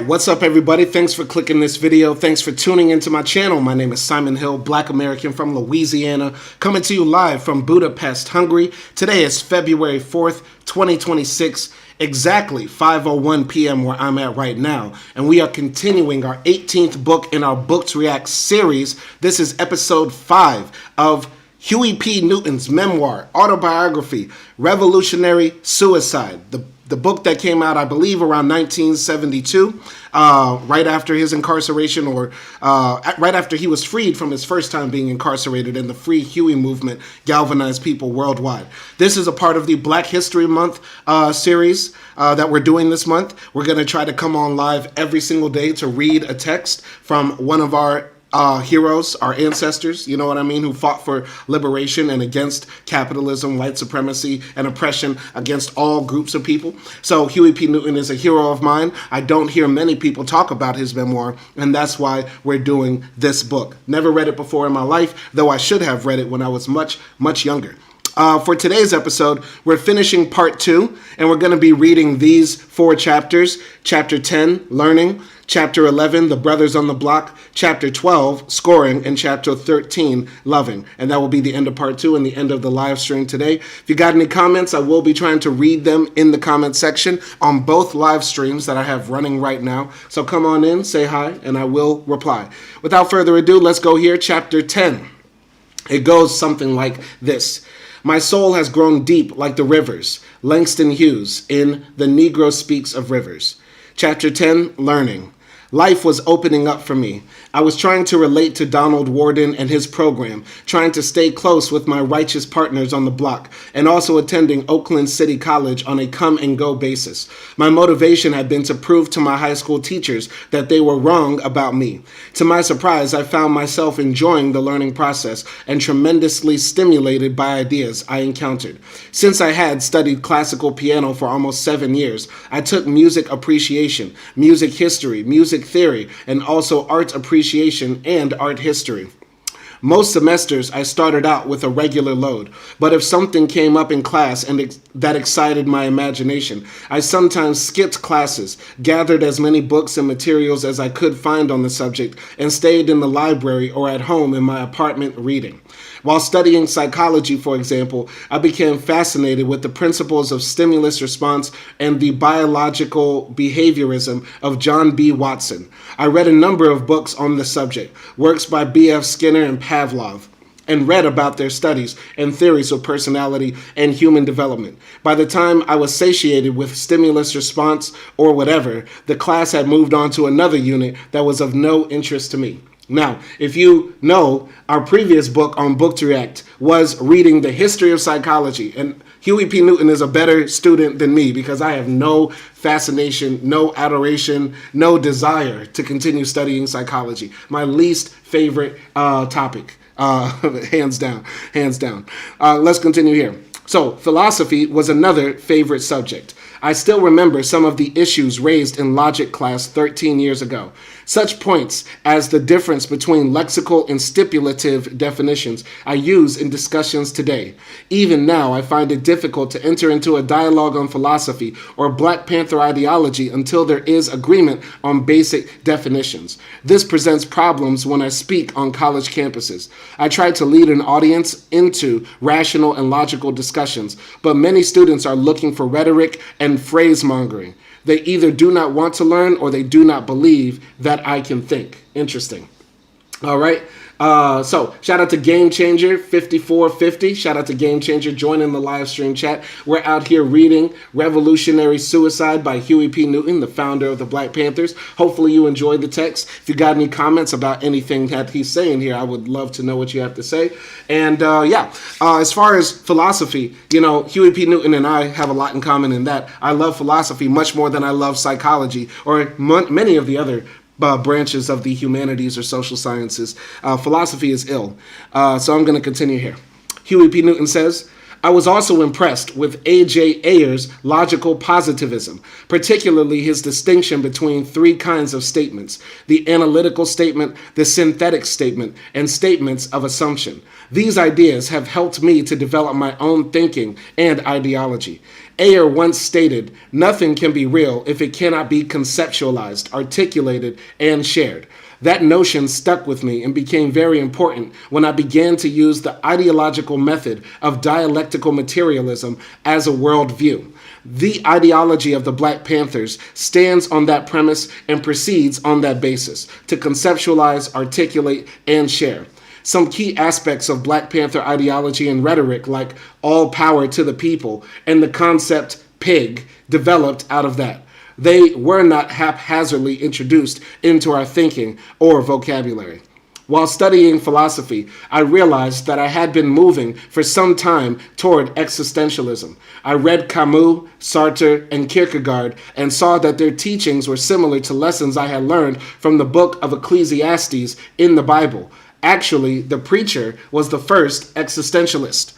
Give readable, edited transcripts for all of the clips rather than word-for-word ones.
What's up, everybody? Thanks for clicking this video. Thanks for tuning into my channel. My name is Simon Hill, Black American from Louisiana, coming to you live from Budapest, Hungary. Today is February 4th, 2026, exactly 5:01 p.m. where I'm at right now. And we are continuing our 18th book in our Books React series. This is episode 5 of Huey P. Newton's memoir, autobiography, Revolutionary Suicide. The book that came out, I believe, around 1972, right after his incarceration, or right after he was freed from his first time being incarcerated, and the Free Huey movement galvanized people worldwide. This is a part of the Black History Month series that we're doing this month. We're going to try to come on live every single day to read a text from one of our heroes, our ancestors, you know what I mean, who fought for liberation and against capitalism, white supremacy, and oppression against all groups of people. So Huey P. Newton is a hero of mine. I don't hear many people talk about his memoir, and that's why we're doing this book. Never read it before in my life, though I should have read it when I was much, much younger. For today's episode, we're finishing part 2, and we're going to be reading these 4 chapters. Chapter 10, Learning. Chapter 11, The Brothers on the Block. Chapter 12, Scoring. And Chapter 13, Loving. And that will be the end of part 2 and the end of the live stream today. If you got any comments, I will be trying to read them in the comment section on both live streams that I have running right now. So come on in, say hi, and I will reply. Without further ado, let's go here. Chapter 10. It goes something like this. My soul has grown deep like the rivers, Langston Hughes in The Negro Speaks of Rivers. Chapter 10, Learning. Life was opening up for me. I was trying to relate to Donald Worden and his program, trying to stay close with my righteous partners on the block, and also attending Oakland City College on a come-and-go basis. My motivation had been to prove to my high school teachers that they were wrong about me. To my surprise, I found myself enjoying the learning process and tremendously stimulated by ideas I encountered. Since I had studied classical piano for almost 7 years, I took music appreciation, music history, music theory, and also art appreciation and art history. Most semesters, I started out with a regular load, but if something came up in class and that excited my imagination, I sometimes skipped classes, gathered as many books and materials as I could find on the subject, and stayed in the library or at home in my apartment reading. While studying psychology, for example, I became fascinated with the principles of stimulus response and the biological behaviorism of John B. Watson. I read a number of books on the subject, works by B.F. Skinner and Pavlov, and read about their studies and theories of personality and human development. By the time I was satiated with stimulus response or whatever, the class had moved on to another unit that was of no interest to me. Now, if you know, our previous book on Book to React was reading the history of psychology, and Huey P. Newton is a better student than me because I have no fascination, no adoration, no desire to continue studying psychology. My least favorite topic, hands down, hands down. Let's continue here. So, philosophy was another favorite subject. I still remember some of the issues raised in logic class 13 years ago. Such points as the difference between lexical and stipulative definitions I use in discussions today. Even now, I find it difficult to enter into a dialogue on philosophy or Black Panther ideology until there is agreement on basic definitions. This presents problems when I speak on college campuses. I try to lead an audience into rational and logical discussions, but many students are looking for rhetoric and phrase-mongering. They either do not want to learn or they do not believe that I can think. Interesting. All right. So shout out to Game Changer 5450. Shout out to Game Changer joining the live stream chat. We're out here reading Revolutionary Suicide by Huey P. Newton, the founder of the Black Panthers. Hopefully you enjoyed the text. If you got any comments about anything that he's saying here, I would love to know what you have to say. And as far as philosophy, you know, Huey P. Newton and I have a lot in common in that I love philosophy much more than I love psychology or many of the other branches of the humanities or social sciences. Philosophy is ill. So I'm going to continue here. Huey P. Newton says, I was also impressed with A.J. Ayer's logical positivism, particularly his distinction between 3 kinds of statements: the analytical statement, the synthetic statement, and statements of assumption. These ideas have helped me to develop my own thinking and ideology. Ayer once stated, "Nothing can be real if it cannot be conceptualized, articulated, and shared." That notion stuck with me and became very important when I began to use the ideological method of dialectical materialism as a worldview. The ideology of the Black Panthers stands on that premise and proceeds on that basis to conceptualize, articulate, and share. Some key aspects of Black Panther ideology and rhetoric, like all power to the people and the concept pig, developed out of that. They were not haphazardly introduced into our thinking or vocabulary. While studying philosophy, I realized that I had been moving for some time toward existentialism. I read Camus, Sartre, and Kierkegaard and saw that their teachings were similar to lessons I had learned from the book of Ecclesiastes in the Bible. Actually, the preacher was the first existentialist.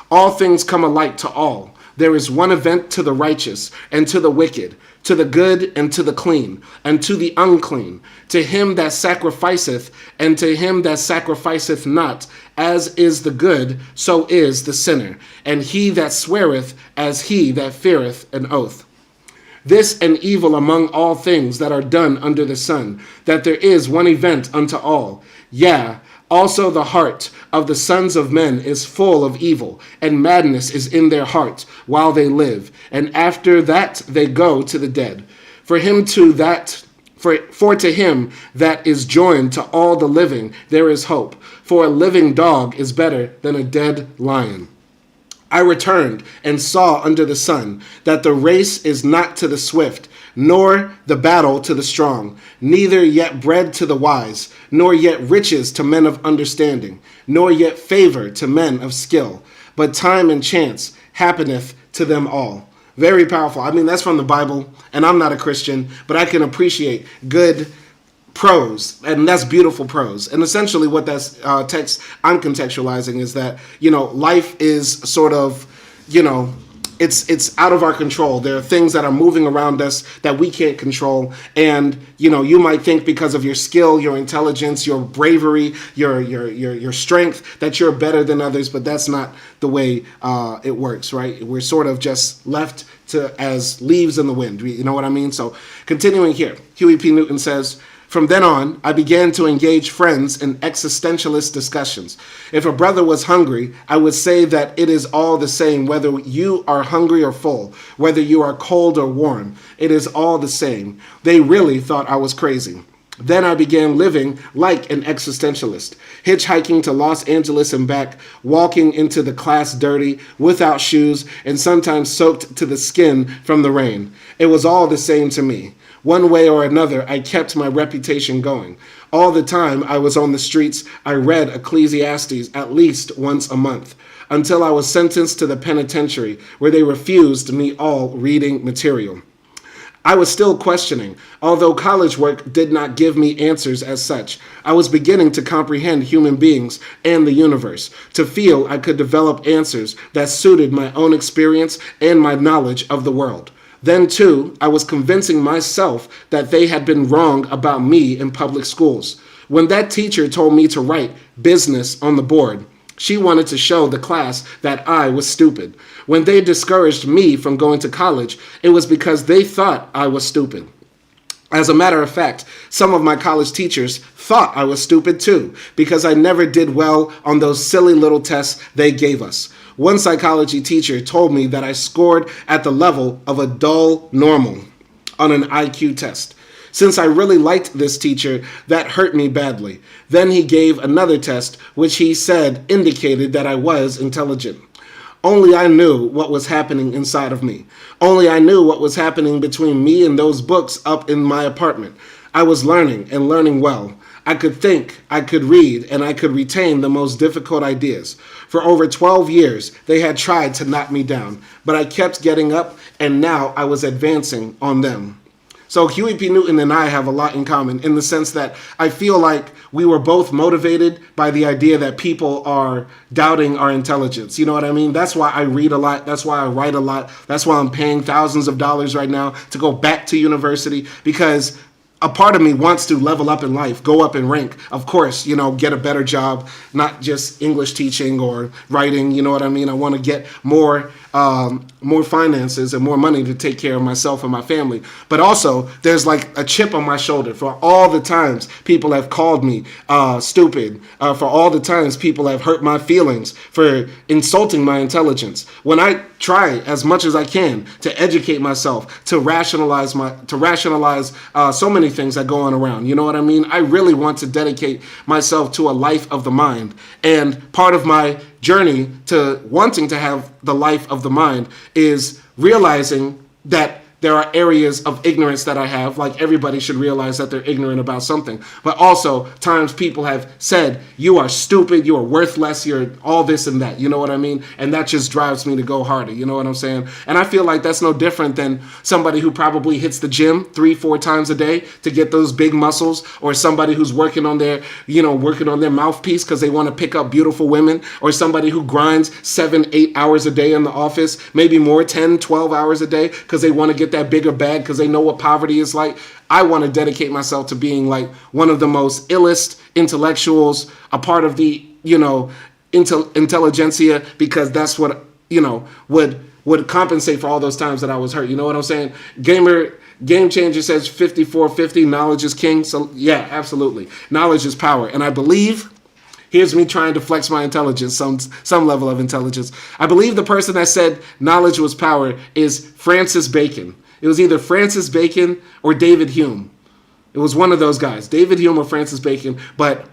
All things come alike to all. There is one event to the righteous and to the wicked, to the good and to the clean, and to the unclean, to him that sacrificeth, and to him that sacrificeth not, as is the good, so is the sinner, and he that sweareth, as he that feareth an oath. This and evil among all things that are done under the sun, that there is one event unto all. Yea, also the heart of the sons of men is full of evil, and madness is in their hearts while they live, and after that they go to the dead. For to him that is joined to all the living there is hope, for a living dog is better than a dead lion. I returned and saw under the sun that the race is not to the swift, nor the battle to the strong, neither yet bread to the wise, nor yet riches to men of understanding, nor yet favor to men of skill, but time and chance happeneth to them all. Very powerful. I mean, that's from the Bible, and I'm not a Christian, but I can appreciate good prose, and that's beautiful prose. And essentially what that text I'm contextualizing is that, life is sort of, it's out of our control. There are things that are moving around us that we can't control. And, you might think because of your skill, your intelligence, your bravery, your strength, that you're better than others, but that's not the way it works, right? We're sort of just left to as leaves in the wind. You know what I mean? So continuing here, Huey P. Newton says, "From then on, I began to engage friends in existentialist discussions. If a brother was hungry, I would say that it is all the same whether you are hungry or full, whether you are cold or warm. It is all the same. They really thought I was crazy. Then I began living like an existentialist, hitchhiking to Los Angeles and back, walking into the class dirty, without shoes, and sometimes soaked to the skin from the rain. It was all the same to me. One way or another, I kept my reputation going. All the time I was on the streets, I read Ecclesiastes at least once a month, until I was sentenced to the penitentiary, where they refused me all reading material. I was still questioning. Although college work did not give me answers as such, I was beginning to comprehend human beings and the universe, to feel I could develop answers that suited my own experience and my knowledge of the world. Then, too, I was convincing myself that they had been wrong about me in public schools. When that teacher told me to write business on the board, she wanted to show the class that I was stupid. When they discouraged me from going to college, it was because they thought I was stupid. As a matter of fact, some of my college teachers thought I was stupid too, because I never did well on those silly little tests they gave us. One psychology teacher told me that I scored at the level of a dull normal on an IQ test. Since I really liked this teacher, that hurt me badly. Then he gave another test, which he said indicated that I was intelligent. Only I knew what was happening inside of me. Only I knew what was happening between me and those books up in my apartment. I was learning and learning well. I could think, I could read, and I could retain the most difficult ideas. For over 12 years, they had tried to knock me down, but I kept getting up, and now I was advancing on them. So Huey P. Newton and I have a lot in common in the sense that I feel like we were both motivated by the idea that people are doubting our intelligence. You know what I mean? That's why I read a lot. That's why I write a lot. That's why I'm paying thousands of dollars right now to go back to university, because a part of me wants to level up in life, go up in rank. Of course, get a better job, not just English teaching or writing. You know what I mean? I want to get more more finances and more money to take care of myself and my family. But also, there's like a chip on my shoulder for all the times people have called me stupid, for all the times people have hurt my feelings, for insulting my intelligence. When I try as much as I can to educate myself, to rationalize so many things that go on around. You know what I mean? I really want to dedicate myself to a life of the mind. And part of my journey to wanting to have the life of the mind is realizing that there are areas of ignorance that I have, like everybody should realize that they're ignorant about something. But also, times people have said, you are stupid, you are worthless, you're all this and that. You know what I mean? And that just drives me to go harder. You know what I'm saying? And I feel like that's no different than somebody who probably hits the gym 3-4 times a day to get those big muscles, or somebody who's working on their mouthpiece because they want to pick up beautiful women, or somebody who grinds 7-8 hours a day in the office, maybe more, 10-12 hours a day, because they want to get that bigger bag because they know what poverty is like. I want to dedicate myself to being like one of the most illest intellectuals, a part of the, intelligentsia, because that's what, would compensate for all those times that I was hurt. You know what I'm saying? Game Changer says 5450, knowledge is king. So yeah, absolutely. Knowledge is power. And I believe, here's me trying to flex my intelligence, some level of intelligence. I believe the person that said knowledge was power is Francis Bacon. It was either Francis Bacon or David Hume. It was one of those guys, David Hume or Francis Bacon. But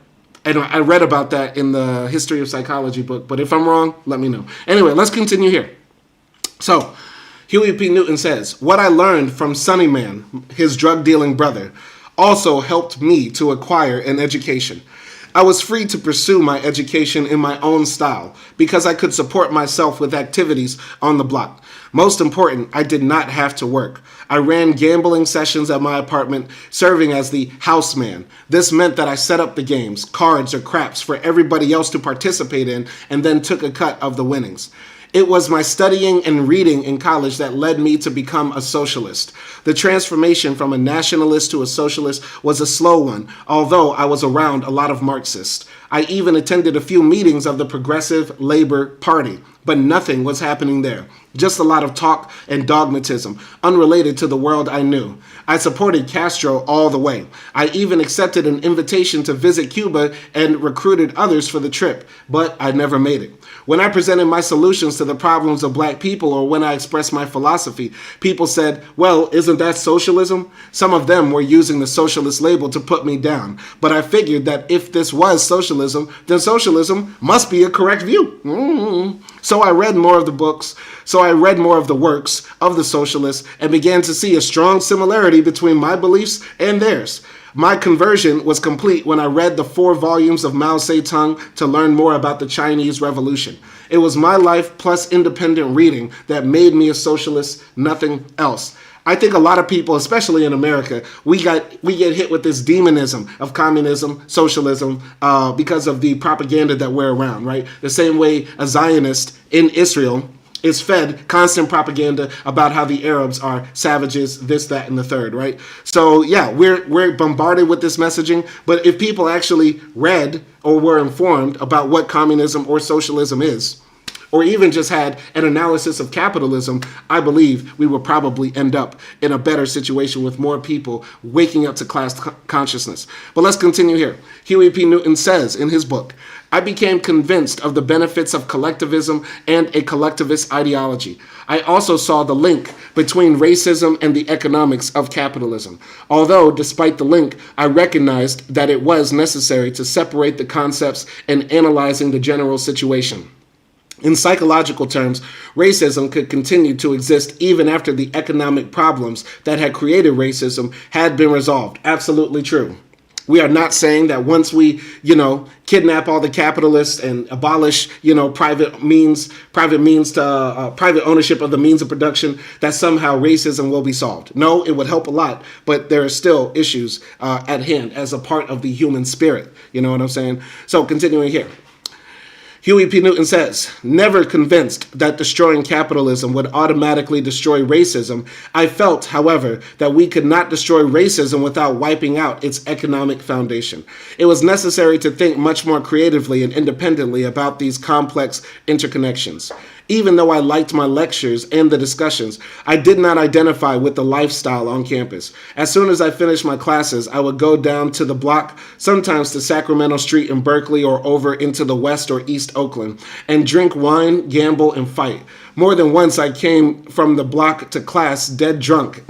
I read about that in the History of Psychology book. But if I'm wrong, let me know. Anyway, let's continue here. So, Huey P. Newton says, what I learned from Sonny Man, his drug-dealing brother, also helped me to acquire an education. I was free to pursue my education in my own style because I could support myself with activities on the block. Most important, I did not have to work. I ran gambling sessions at my apartment, serving as the house man. This meant that I set up the games, cards or craps for everybody else to participate in, and then took a cut of the winnings. It was my studying and reading in college that led me to become a socialist. The transformation from a nationalist to a socialist was a slow one, although I was around a lot of Marxists. I even attended a few meetings of the Progressive Labor Party, but nothing was happening there. Just a lot of talk and dogmatism, unrelated to the world I knew. I supported Castro all the way. I even accepted an invitation to visit Cuba and recruited others for the trip, but I never made it. When I presented my solutions to the problems of black people, or when I expressed my philosophy, people said, well, isn't that socialism? Some of them were using the socialist label to put me down, but I figured that if this was socialism, then socialism must be a correct view. So I read more of the books, works of the socialists, and began to see a strong similarity between my beliefs and theirs. My conversion was complete when I read the 4 volumes of Mao Zedong to learn more about the Chinese Revolution. It was my life plus independent reading that made me a socialist, nothing else. I think a lot of people, especially in America, we get hit with this demonism of communism, socialism, because of the propaganda that we're around, right? The same way a Zionist in Israel is fed constant propaganda about how the Arabs are savages, this, that, and the third, right? So yeah, we're bombarded with this messaging, but if people actually read or were informed about what communism or socialism is, or even just had an analysis of capitalism, I believe we would probably end up in a better situation with more people waking up to class consciousness. But let's continue here. Huey P. Newton says in his book, I became convinced of the benefits of collectivism and a collectivist ideology. I also saw the link between racism and the economics of capitalism. Although, despite the link, I recognized that it was necessary to separate the concepts and analyzing the general situation. In psychological terms, racism could continue to exist even after the economic problems that had created racism had been resolved. Absolutely true. We are not saying that once we, kidnap all the capitalists and abolish, private ownership of the means of production, that somehow racism will be solved. No, it would help a lot, but there are still issues at hand as a part of the human spirit. You know what I'm saying? So continuing here. Huey P. Newton says, never convinced that destroying capitalism would automatically destroy racism, I felt, however, that we could not destroy racism without wiping out its economic foundation. It was necessary to think much more creatively and independently about these complex interconnections. Even though I liked my lectures and the discussions, I did not identify with the lifestyle on campus. As soon as I finished my classes, I would go down to the block, sometimes to Sacramento Street in Berkeley or over into the West or East Oakland, and drink wine, gamble, and fight. More than once I came from the block to class dead drunk.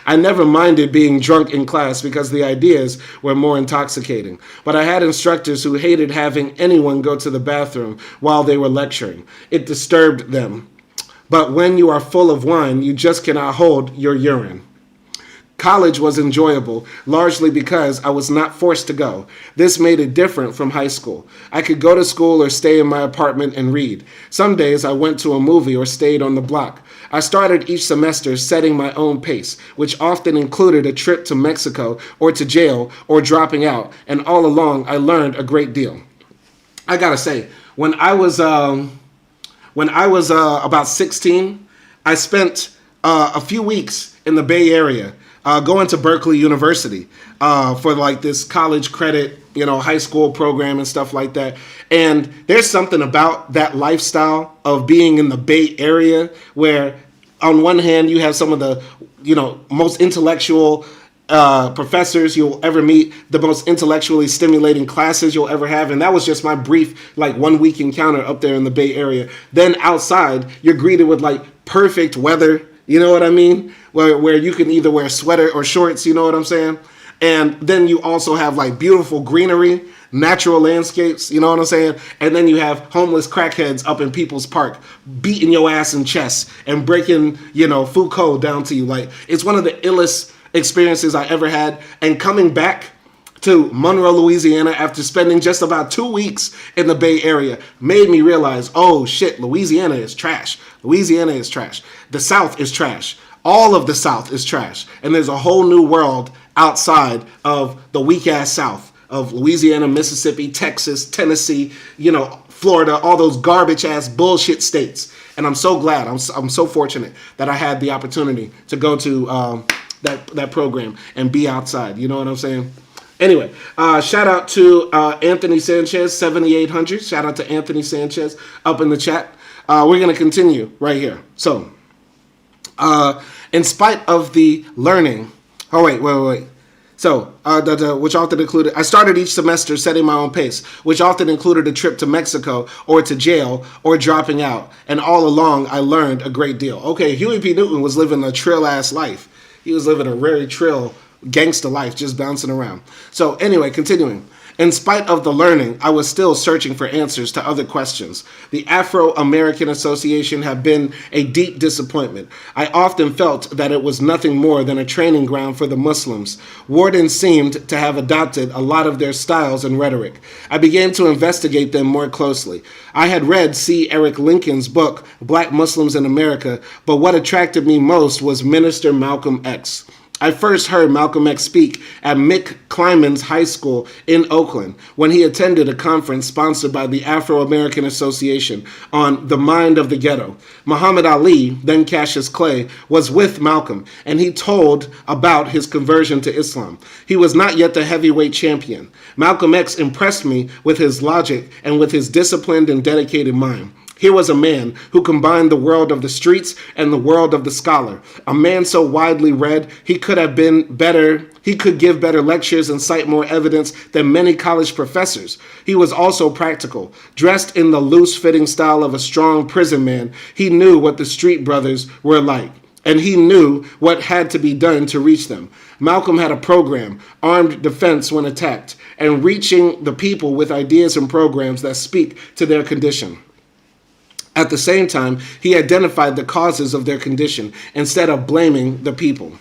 I never minded being drunk in class because the ideas were more intoxicating. But I had instructors who hated having anyone go to the bathroom while they were lecturing. It disturbed them. But when you are full of wine, you just cannot hold your urine. College was enjoyable, largely because I was not forced to go. This made it different from high school. I could go to school or stay in my apartment and read. Some days I went to a movie or stayed on the block. I started each semester setting my own pace, which often included a trip to Mexico or to jail or dropping out, and all along I learned a great deal. I gotta say, when I was about 16, I spent a few weeks in the Bay Area going to Berkeley University for like this college credit, high school program and stuff like that. And there's something about that lifestyle of being in the Bay Area where on one hand you have some of the, most intellectual professors you'll ever meet, the most intellectually stimulating classes you'll ever have. And that was just my brief, 1 week encounter up there in the Bay Area. Then outside, you're greeted with perfect weather. You know what I mean? Where you can either wear a sweater or shorts, you know what I'm saying? And then you also have beautiful greenery, natural landscapes, you know what I'm saying? And then you have homeless crackheads up in People's Park beating your ass in chess and breaking, Foucault down to you. It's one of the illest experiences I ever had. And coming back to Monroe, Louisiana, after spending just about 2 weeks in the Bay Area, made me realize, oh shit, Louisiana is trash. Louisiana is trash. The South is trash. All of the South is trash. And there's a whole new world outside of the weak-ass South of Louisiana, Mississippi, Texas, Tennessee, Florida, all those garbage-ass bullshit states. And I'm so glad, I'm so fortunate that I had the opportunity to go to that program and be outside. You know what I'm saying? Anyway, shout out to Anthony Sanchez, 7800. Shout out to Anthony Sanchez up in the chat. We're going to continue right here. So, in spite of the learning, wait. So, which often included, I started each semester setting my own pace, which often included a trip to Mexico or to jail or dropping out. And all along, I learned a great deal. Okay, Huey P. Newton was living a trill-ass life. He was living a very trill gangster life, just bouncing around. So anyway, continuing. In spite of the learning, I was still searching for answers to other questions. The Afro-American Association had been a deep disappointment. I often felt that it was nothing more than a training ground for the Muslims. Warden seemed to have adopted a lot of their styles and rhetoric. I began to investigate them more closely. I had read C. Eric Lincoln's book, Black Muslims in America, but what attracted me most was Minister Malcolm X. I first heard Malcolm X speak at Mick Kleiman's High School in Oakland when he attended a conference sponsored by the Afro-American Association on the mind of the ghetto. Muhammad Ali, then Cassius Clay, was with Malcolm, and he told about his conversion to Islam. He was not yet the heavyweight champion. Malcolm X impressed me with his logic and with his disciplined and dedicated mind. Here was a man who combined the world of the streets and the world of the scholar. A man so widely read, he could give better lectures and cite more evidence than many college professors. He was also practical. Dressed in the loose-fitting style of a strong prison man, he knew what the street brothers were like, and he knew what had to be done to reach them. Malcolm had a program, armed defense when attacked, and reaching the people with ideas and programs that speak to their condition. At the same time, he identified the causes of their condition instead of blaming the people.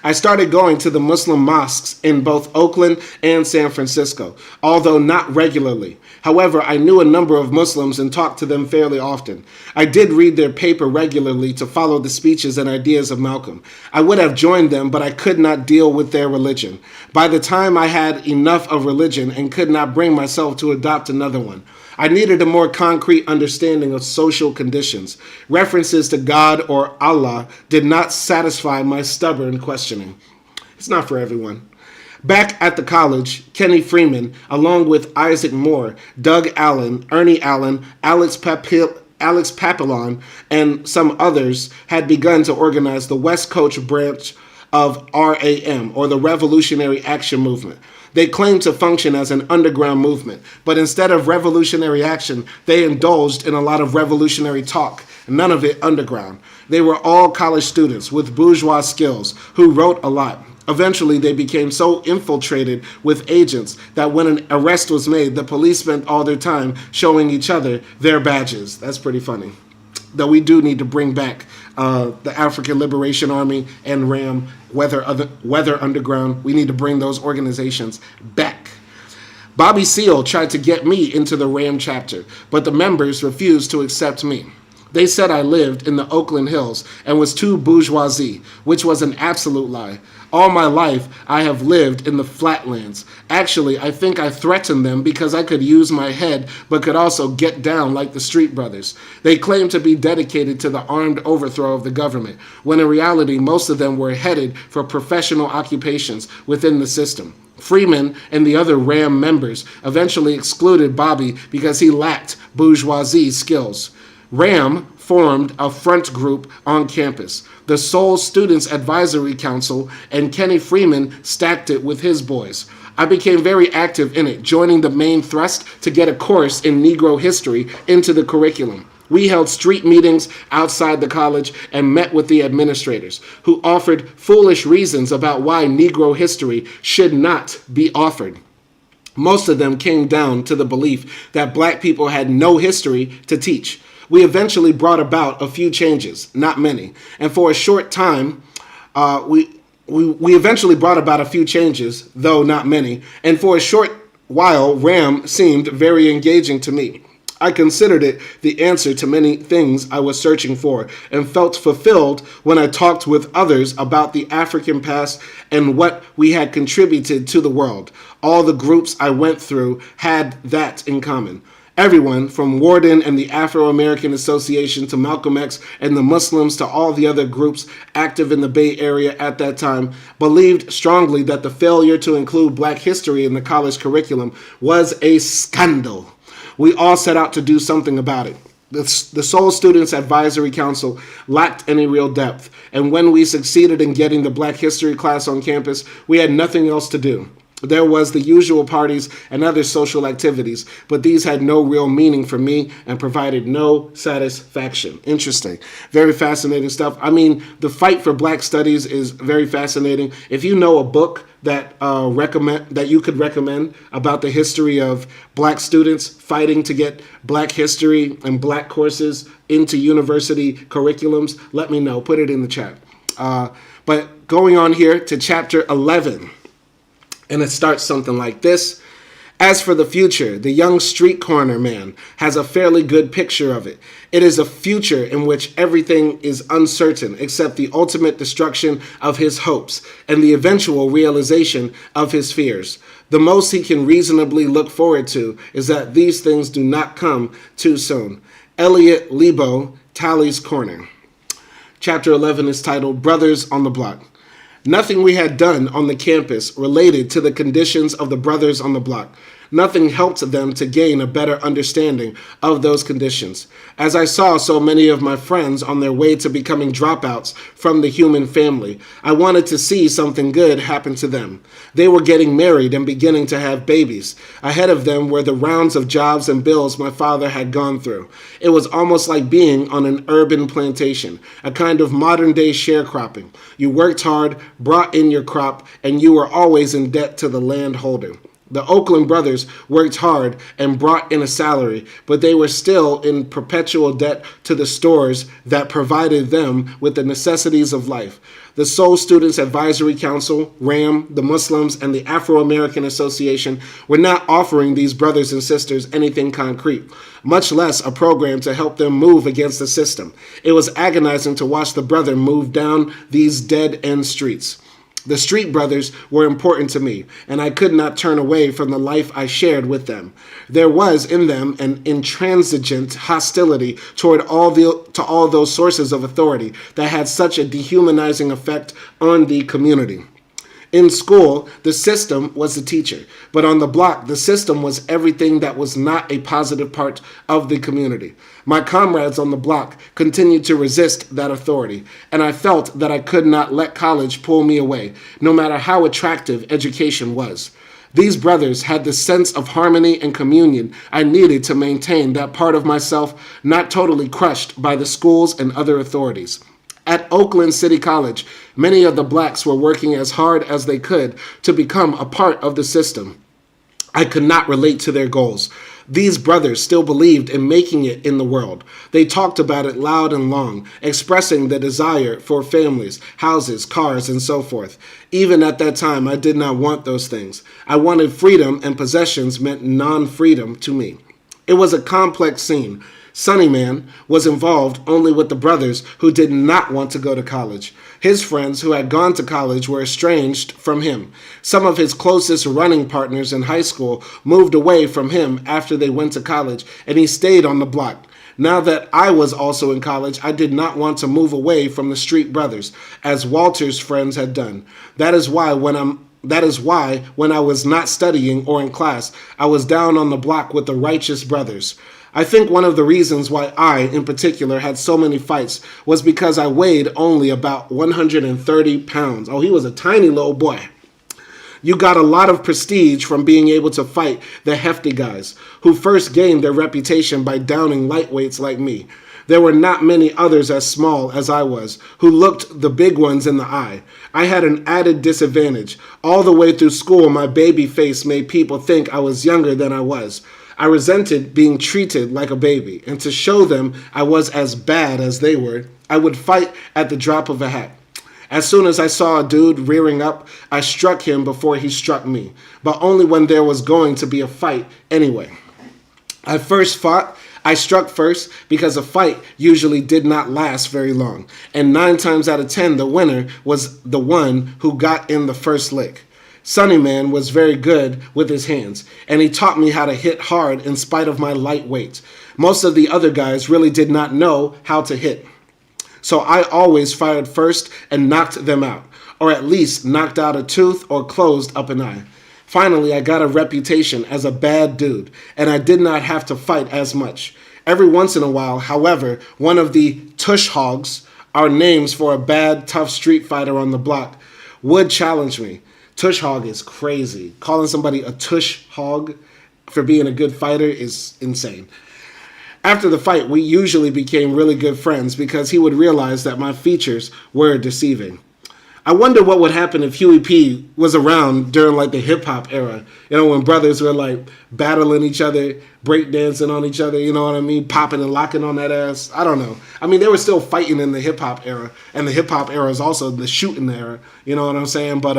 I started going to the Muslim mosques in both Oakland and San Francisco, although not regularly. However, I knew a number of Muslims and talked to them fairly often. I did read their paper regularly to follow the speeches and ideas of Malcolm. I would have joined them, but I could not deal with their religion. By the time I had enough of religion and could not bring myself to adopt another one, I needed a more concrete understanding of social conditions. References to God or Allah did not satisfy my stubborn questioning. It's not for everyone. Back at the college, Kenny Freeman, along with Isaac Moore, Doug Allen, Ernie Allen, Alex Alex Papillon, and some others had begun to organize the West Coast branch of RAM, or the Revolutionary Action Movement. They claimed to function as an underground movement, but instead of revolutionary action, they indulged in a lot of revolutionary talk, none of it underground. They were all college students with bourgeois skills who wrote a lot. Eventually, they became so infiltrated with agents that when an arrest was made, the police spent all their time showing each other their badges. That's pretty funny. Though we do need to bring back the African Liberation Army and RAM, Weather Underground. We need to bring those organizations back. Bobby Seale tried to get me into the RAM chapter, but the members refused to accept me. They said I lived in the Oakland Hills and was too bourgeoisie, which was an absolute lie. All my life, I have lived in the flatlands. Actually, I think I threatened them because I could use my head, but could also get down like the Street Brothers. They claimed to be dedicated to the armed overthrow of the government, when in reality, most of them were headed for professional occupations within the system. Freeman and the other RAM members eventually excluded Bobby because he lacked bourgeoisie skills. RAM formed a front group on campus, the Seoul Students Advisory Council, and Kenny Freeman stacked it with his boys. I became very active in it, joining the main thrust to get a course in Negro history into the curriculum. We held street meetings outside the college and met with the administrators, who offered foolish reasons about why Negro history should not be offered. Most of them came down to the belief that black people had no history to teach. We eventually brought about a few changes, not many. And for a short time, we eventually brought about a few changes, though not many. And for a short while, RAM seemed very engaging to me. I considered it the answer to many things I was searching for, and felt fulfilled when I talked with others about the African past and what we had contributed to the world. All the groups I went through had that in common. Everyone, from Warden and the Afro-American Association to Malcolm X and the Muslims to all the other groups active in the Bay Area at that time, believed strongly that the failure to include black history in the college curriculum was a scandal. We all set out to do something about it. The Seoul Students Advisory Council lacked any real depth, and when we succeeded in getting the black history class on campus, we had nothing else to do. There was the usual parties and other social activities, but these had no real meaning for me and provided no satisfaction. Interesting. Very fascinating stuff. I mean, the fight for black studies is very fascinating. If you know a book that you could recommend about the history of black students fighting to get black history and black courses into university curriculums, let me know. Put it in the chat. But going on here to chapter 11. And it starts something like this. As for the future, the young street corner man has a fairly good picture of it. It is a future in which everything is uncertain except the ultimate destruction of his hopes and the eventual realization of his fears. The most he can reasonably look forward to is that these things do not come too soon. Elliot Lebo, Tally's Corner. Chapter 11 is titled Brothers on the Block. Nothing we had done on the campus related to the conditions of the brothers on the block. Nothing helped them to gain a better understanding of those conditions. As I saw so many of my friends on their way to becoming dropouts from the human family, I wanted to see something good happen to them. They were getting married and beginning to have babies. Ahead of them were the rounds of jobs and bills my father had gone through. It was almost like being on an urban plantation, a kind of modern-day sharecropping. You worked hard, brought in your crop, and you were always in debt to the landholder. The Oakland brothers worked hard and brought in a salary, but they were still in perpetual debt to the stores that provided them with the necessities of life. The Seoul Students Advisory Council, RAM, the Muslims, and the Afro-American Association were not offering these brothers and sisters anything concrete, much less a program to help them move against the system. It was agonizing to watch the brother move down these dead-end streets. The Street Brothers were important to me, and I could not turn away from the life I shared with them. There was in them an intransigent hostility toward all those sources of authority that had such a dehumanizing effect on the community. In school, the system was the teacher, but on the block, the system was everything that was not a positive part of the community. My comrades on the block continued to resist that authority, and I felt that I could not let college pull me away, no matter how attractive education was. These brothers had the sense of harmony and communion I needed to maintain that part of myself not totally crushed by the schools and other authorities. At Oakland City College, many of the blacks were working as hard as they could to become a part of the system. I could not relate to their goals. These brothers still believed in making it in the world. They talked about it loud and long, expressing the desire for families, houses, cars, and so forth. Even at that time, I did not want those things. I wanted freedom, and possessions meant non-freedom to me. It was a complex scene. Sonny Man was involved only with the brothers who did not want to go to college. His friends who had gone to college were estranged from him. Some of his closest running partners in high school moved away from him after they went to college, and he stayed on the block. Now that I was also in college, I did not want to move away from the street brothers, as Walter's friends had done. That is why when I was not studying or in class, I was down on the block with the righteous brothers. I think one of the reasons why I, in particular, had so many fights was because I weighed only about 130 pounds. Oh, he was a tiny little boy. You got a lot of prestige from being able to fight the hefty guys, who first gained their reputation by downing lightweights like me. There were not many others as small as I was, who looked the big ones in the eye. I had an added disadvantage. All the way through school, my baby face made people think I was younger than I was. I resented being treated like a baby, and to show them I was as bad as they were, I would fight at the drop of a hat. As soon as I saw a dude rearing up, I struck him before he struck me, but only when there was going to be a fight anyway. I struck first because a fight usually did not last very long, and 9 times out of 10 the winner was the one who got in the first lick. Sonny Man was very good with his hands, and he taught me how to hit hard in spite of my light weight. Most of the other guys really did not know how to hit. So I always fired first and knocked them out, or at least knocked out a tooth or closed up an eye. Finally, I got a reputation as a bad dude, and I did not have to fight as much. Every once in a while, however, one of the tush hogs, our names for a bad, tough street fighter on the block, would challenge me. Tush hog is crazy. Calling somebody a tush hog for being a good fighter is insane. After the fight, we usually became really good friends because he would realize that my features were deceiving. I wonder what would happen if Huey P was around during like the hip hop era. You know, when brothers were like battling each other, breakdancing on each other, you know what I mean? Popping and locking on that ass. I don't know. I mean, they were still fighting in the hip hop era, and the hip hop era is also the shooting era. You know what I'm saying? But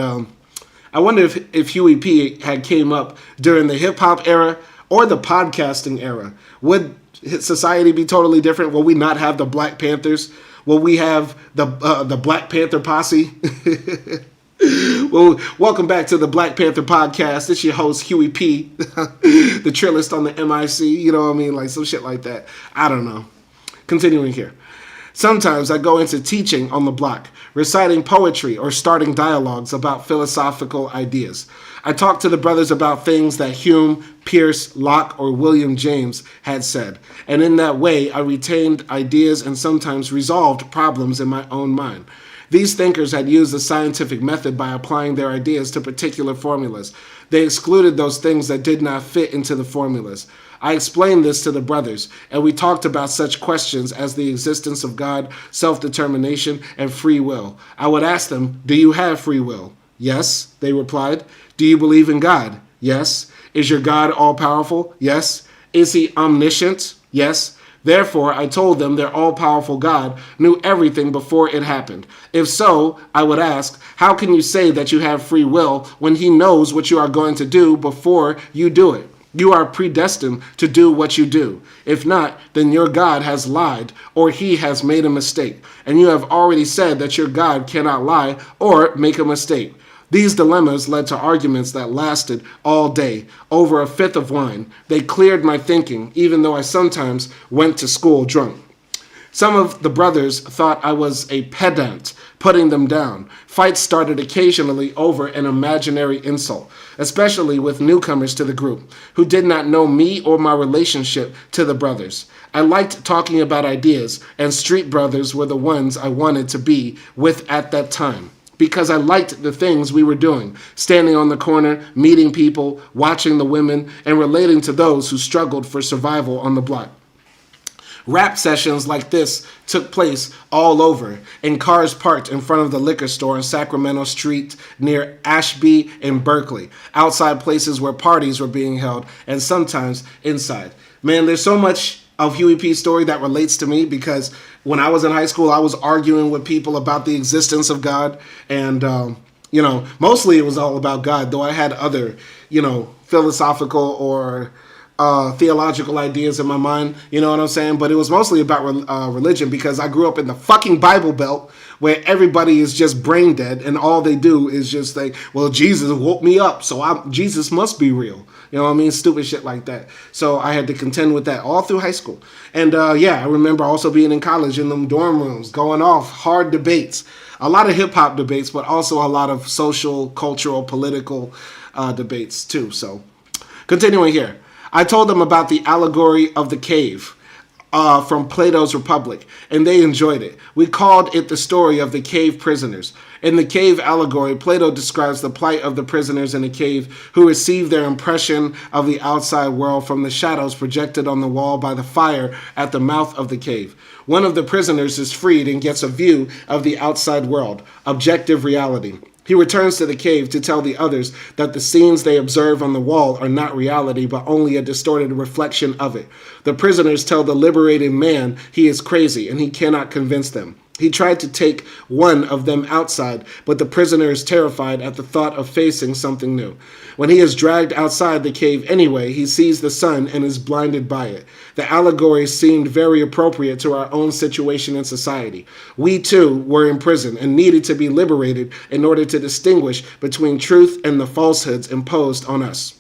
I wonder if Huey P had came up during the hip-hop era or the podcasting era. Would society be totally different? Will we not have the Black Panthers? Will we have the Black Panther posse? Well, welcome back to the Black Panther podcast. It's your host, Huey P, the trillist on the MIC. You know what I mean? Like some shit like that. I don't know. Continuing here. Sometimes I go into teaching on the block, reciting poetry or starting dialogues about philosophical ideas. I talk to the brothers about things that Hume, Pierce, Locke, or William James had said, and in that way I retained ideas and sometimes resolved problems in my own mind. These thinkers had used the scientific method by applying their ideas to particular formulas. They excluded those things that did not fit into the formulas. I explained this to the brothers, and we talked about such questions as the existence of God, self-determination, and free will. I would ask them, do you have free will? Yes, they replied. Do you believe in God? Yes. Is your God all-powerful? Yes. Is he omniscient? Yes. Therefore, I told them their all-powerful God knew everything before it happened. If so, I would ask, how can you say that you have free will when he knows what you are going to do before you do it? You are predestined to do what you do. If not, then your God has lied, or he has made a mistake. And you have already said that your God cannot lie or make a mistake. These dilemmas led to arguments that lasted all day, over a fifth of wine. They cleared my thinking, even though I sometimes went to school drunk. Some of the brothers thought I was a pedant, putting them down. Fights started occasionally over an imaginary insult, especially with newcomers to the group, who did not know me or my relationship to the brothers. I liked talking about ideas, and street brothers were the ones I wanted to be with at that time, because I liked the things we were doing, standing on the corner, meeting people, watching the women, and relating to those who struggled for survival on the block. Rap sessions like this took place all over, in cars parked in front of the liquor store in Sacramento Street near Ashby and Berkeley, outside places where parties were being held, and sometimes inside. Man, there's so much of Huey P's story that relates to me, because when I was in high school, I was arguing with people about the existence of God, and mostly it was all about God, though I had other, philosophical or theological ideas in my mind, you know what I'm saying? But it was mostly about religion, because I grew up in the fucking Bible Belt, where everybody is just brain dead, and all they do is just think, well, Jesus woke me up, so Jesus must be real. You know what I mean? Stupid shit like that. So I had to contend with that all through high school. And I remember also being in college in them dorm rooms, going off, hard debates. A lot of hip-hop debates, but also a lot of social, cultural, political debates too. So continuing here. I told them about the allegory of the cave from Plato's Republic, and they enjoyed it. We called it the story of the cave prisoners. In the cave allegory, Plato describes the plight of the prisoners in a cave who receive their impression of the outside world from the shadows projected on the wall by the fire at the mouth of the cave. One of the prisoners is freed and gets a view of the outside world, objective reality. He returns to the cave to tell the others that the scenes they observe on the wall are not reality, but only a distorted reflection of it. The prisoners tell the liberated man he is crazy and he cannot convince them. He tried to take one of them outside, but the prisoner is terrified at the thought of facing something new. When he is dragged outside the cave anyway, he sees the sun and is blinded by it. The allegory seemed very appropriate to our own situation in society. We too were in prison and needed to be liberated in order to distinguish between truth and the falsehoods imposed on us.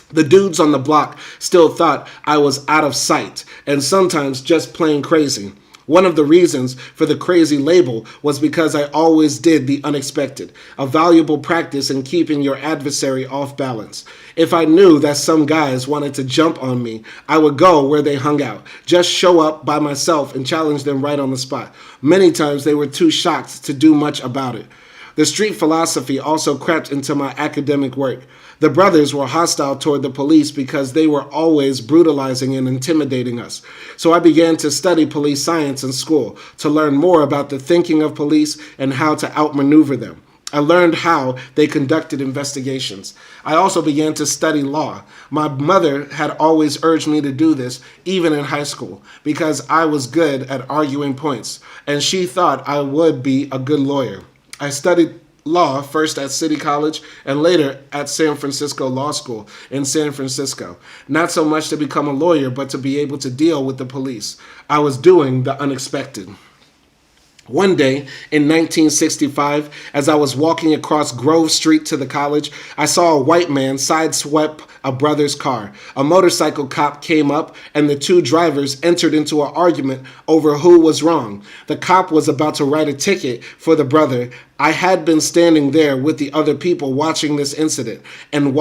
The dudes on the block still thought I was out of sight and sometimes just plain crazy. One of the reasons for the crazy label was because I always did the unexpected, a valuable practice in keeping your adversary off balance. If I knew that some guys wanted to jump on me, I would go where they hung out, just show up by myself and challenge them right on the spot. Many times they were too shocked to do much about it. The street philosophy also crept into my academic work. The brothers were hostile toward the police because they were always brutalizing and intimidating us. So I began to study police science in school to learn more about the thinking of police and how to outmaneuver them. I learned how they conducted investigations. I also began to study law. My mother had always urged me to do this, even in high school, because I was good at arguing points, and she thought I would be a good lawyer. I studied law first at City College and later at San Francisco Law School in San Francisco. Not so much to become a lawyer, but to be able to deal with the police. I was doing the unexpected. One day in 1965, as I was walking across Grove Street to the college, I saw a white man sideswipe a brother's car. A motorcycle cop came up and the two drivers entered into an argument over who was wrong. The cop was about to write a ticket for the brother. I had been standing there with the other people watching this incident and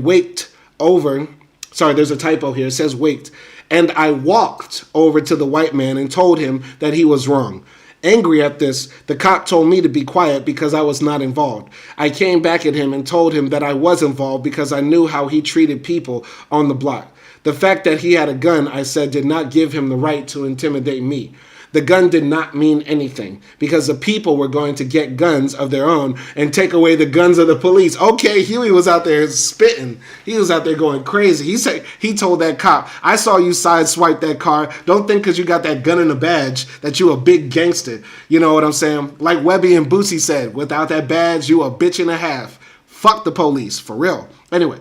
waked over. Sorry, there's a typo here. It says waked. And I walked over to the white man and told him that he was wrong. Angry at this, the cop told me to be quiet because I was not involved. I came back at him and told him that I was involved because I knew how he treated people on the block. The fact that he had a gun, I said, did not give him the right to intimidate me. The gun did not mean anything because the people were going to get guns of their own and take away the guns of the police. Okay, Huey was out there spitting. He was out there going crazy. He told that cop, I saw you sideswipe that car. Don't think because you got that gun and a badge that you a big gangster. You know what I'm saying? Like Webby and Boosie said, without that badge, you a bitch and a half. Fuck the police, for real. Anyway.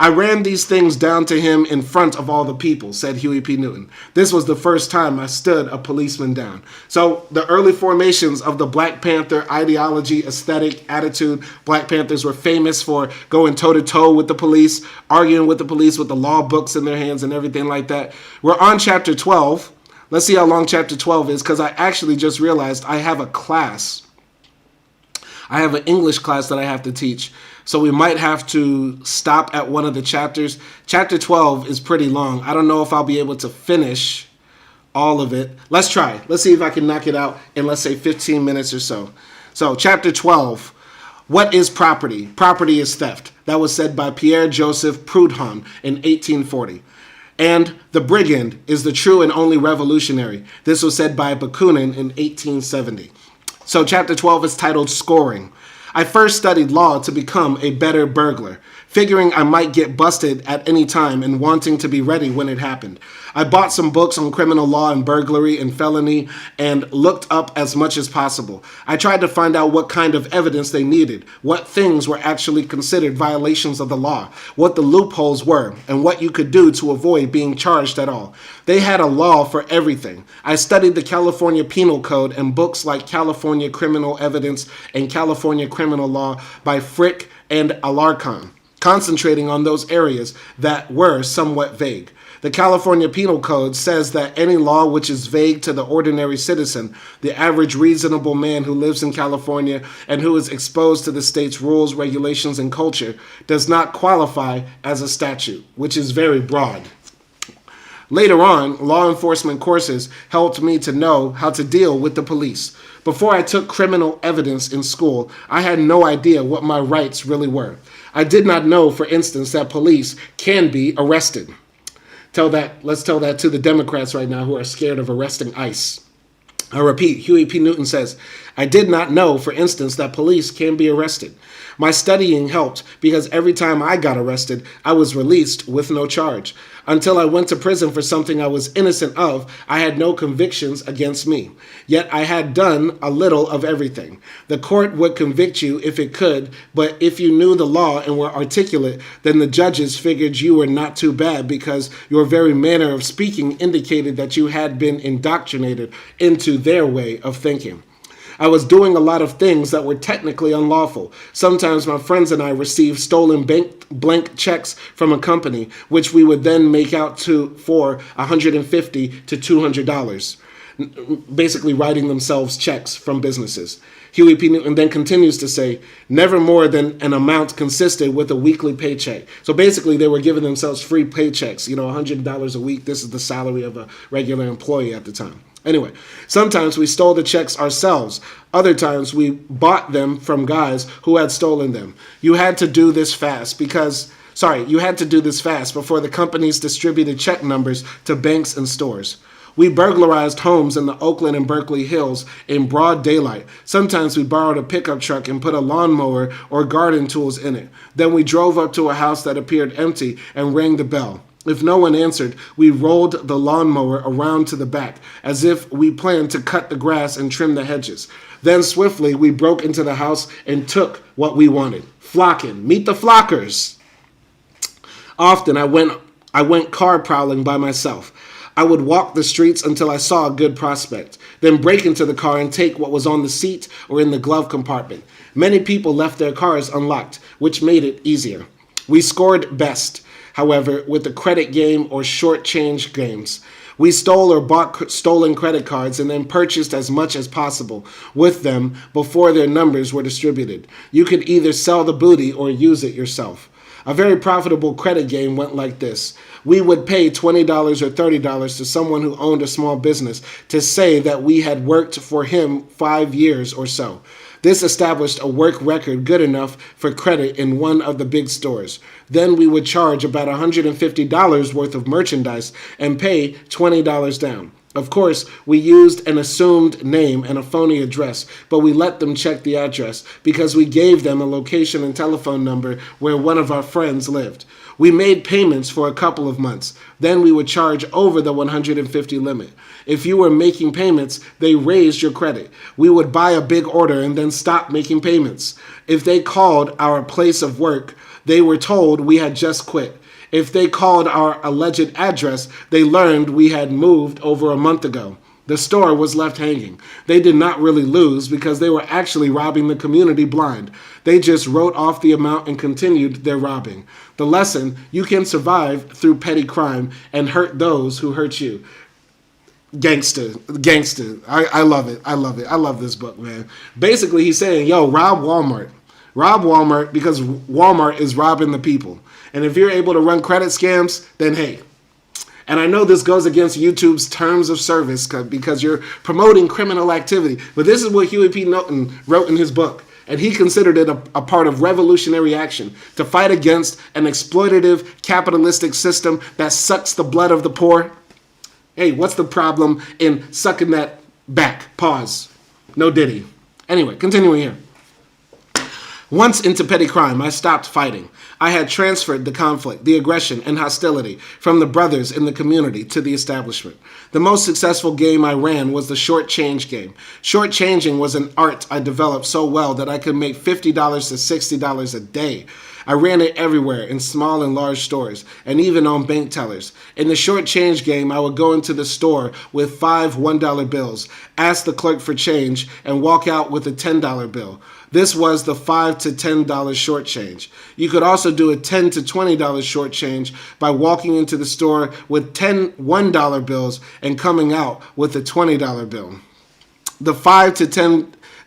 I ran these things down to him in front of all the people, said Huey P. Newton. This was the first time I stood a policeman down. So the early formations of the Black Panther ideology, aesthetic, attitude, Black Panthers were famous for going toe-to-toe with the police, arguing with the police with the law books in their hands and everything like that. We're on chapter 12. Let's see how long chapter 12 is, because I actually just realized I have a class. I have an English class that I have to teach. So we might have to stop at one of the chapters. Chapter 12 is pretty long. I don't know if I'll be able to finish all of it. Let's try. Let's see if I can knock it out in, let's say, 15 minutes or so. So chapter 12. What is property? Property is theft. That was said by Pierre-Joseph Proudhon in 1840. And the brigand is the true and only revolutionary. This was said by Bakunin in 1870. So chapter 12 is titled Scoring. I first studied law to become a better burglar, figuring I might get busted at any time and wanting to be ready when it happened. I bought some books on criminal law and burglary and felony and looked up as much as possible. I tried to find out what kind of evidence they needed, what things were actually considered violations of the law, what the loopholes were, and what you could do to avoid being charged at all. They had a law for everything. I studied the California Penal Code and books like California Criminal Evidence and California Criminal Law by Frick and Alarcon, concentrating on those areas that were somewhat vague. The California Penal Code says that any law which is vague to the ordinary citizen, the average reasonable man who lives in California and who is exposed to the state's rules, regulations, and culture, does not qualify as a statute, which is very broad. Later on, law enforcement courses helped me to know how to deal with the police. Before I took criminal evidence in school, I had no idea what my rights really were. I did not know, for instance, that police can be arrested. Let's tell that to the Democrats right now who are scared of arresting ICE. I repeat, Huey P. Newton says, I did not know, for instance, that police can be arrested. My studying helped because every time I got arrested, I was released with no charge. Until I went to prison for something I was innocent of, I had no convictions against me. Yet I had done a little of everything. The court would convict you if it could, but if you knew the law and were articulate, then the judges figured you were not too bad because your very manner of speaking indicated that you had been indoctrinated into their way of thinking. I was doing a lot of things that were technically unlawful. Sometimes my friends and I received stolen blank checks from a company, which we would then make out for $150 to $200, basically writing themselves checks from businesses. Huey P. Newton then continues to say, never more than an amount consisted with a weekly paycheck. So basically they were giving themselves free paychecks, $100 a week. This is the salary of a regular employee at the time. Anyway, sometimes we stole the checks ourselves. Other times we bought them from guys who had stolen them. You had to do this fast before the companies distributed check numbers to banks and stores. We burglarized homes in the Oakland and Berkeley Hills in broad daylight. Sometimes we borrowed a pickup truck and put a lawnmower or garden tools in it. Then we drove up to a house that appeared empty and rang the bell. If no one answered, we rolled the lawnmower around to the back, as if we planned to cut the grass and trim the hedges. Then swiftly we broke into the house and took what we wanted. Flocking. Meet the flockers. Often I went car prowling by myself. I would walk the streets until I saw a good prospect, then break into the car and take what was on the seat or in the glove compartment. Many people left their cars unlocked, which made it easier. We scored best, however, with the credit game or short change games. We stole or bought stolen credit cards and then purchased as much as possible with them before their numbers were distributed. You could either sell the booty or use it yourself. A very profitable credit game went like this. We would pay $20 or $30 to someone who owned a small business to say that we had worked for him 5 years or so. This established a work record good enough for credit in one of the big stores. Then we would charge about $150 worth of merchandise and pay $20 down. Of course, we used an assumed name and a phony address, but we let them check the address because we gave them a location and telephone number where one of our friends lived. We made payments for a couple of months. Then we would charge over the $150 limit. If you were making payments, they raised your credit. We would buy a big order and then stop making payments. If they called our place of work, they were told we had just quit. If they called our alleged address, they learned we had moved over a month ago. The store was left hanging. They did not really lose because they were actually robbing the community blind. They just wrote off the amount and continued their robbing. The lesson: you can survive through petty crime and hurt those who hurt you. Gangster. I love it. I love it. I love this book, man. Basically, he's saying, yo, rob Walmart. Rob Walmart because Walmart is robbing the people. And if you're able to run credit scams, then hey. And I know this goes against YouTube's terms of service because you're promoting criminal activity. But this is what Huey P. Newton wrote in his book. And he considered it a part of revolutionary action to fight against an exploitative capitalistic system that sucks the blood of the poor. Hey, what's the problem in sucking that back? Pause. No diddy. Anyway, continuing here. Once into petty crime, I stopped fighting. I had transferred the conflict, the aggression, and hostility from the brothers in the community to the establishment. The most successful game I ran was the short change game. Short changing was an art I developed so well that I could make $50 to $60 a day. I ran it everywhere, in small and large stores, and even on bank tellers. In the short change game, I would go into the store with 5 $1 bills, ask the clerk for change, and walk out with a $10 bill. This was the $5 to $10 short change. You could also do a $10 to $20 short change by walking into the store with 10 $1 bills and coming out with a $20 bill. The $5 to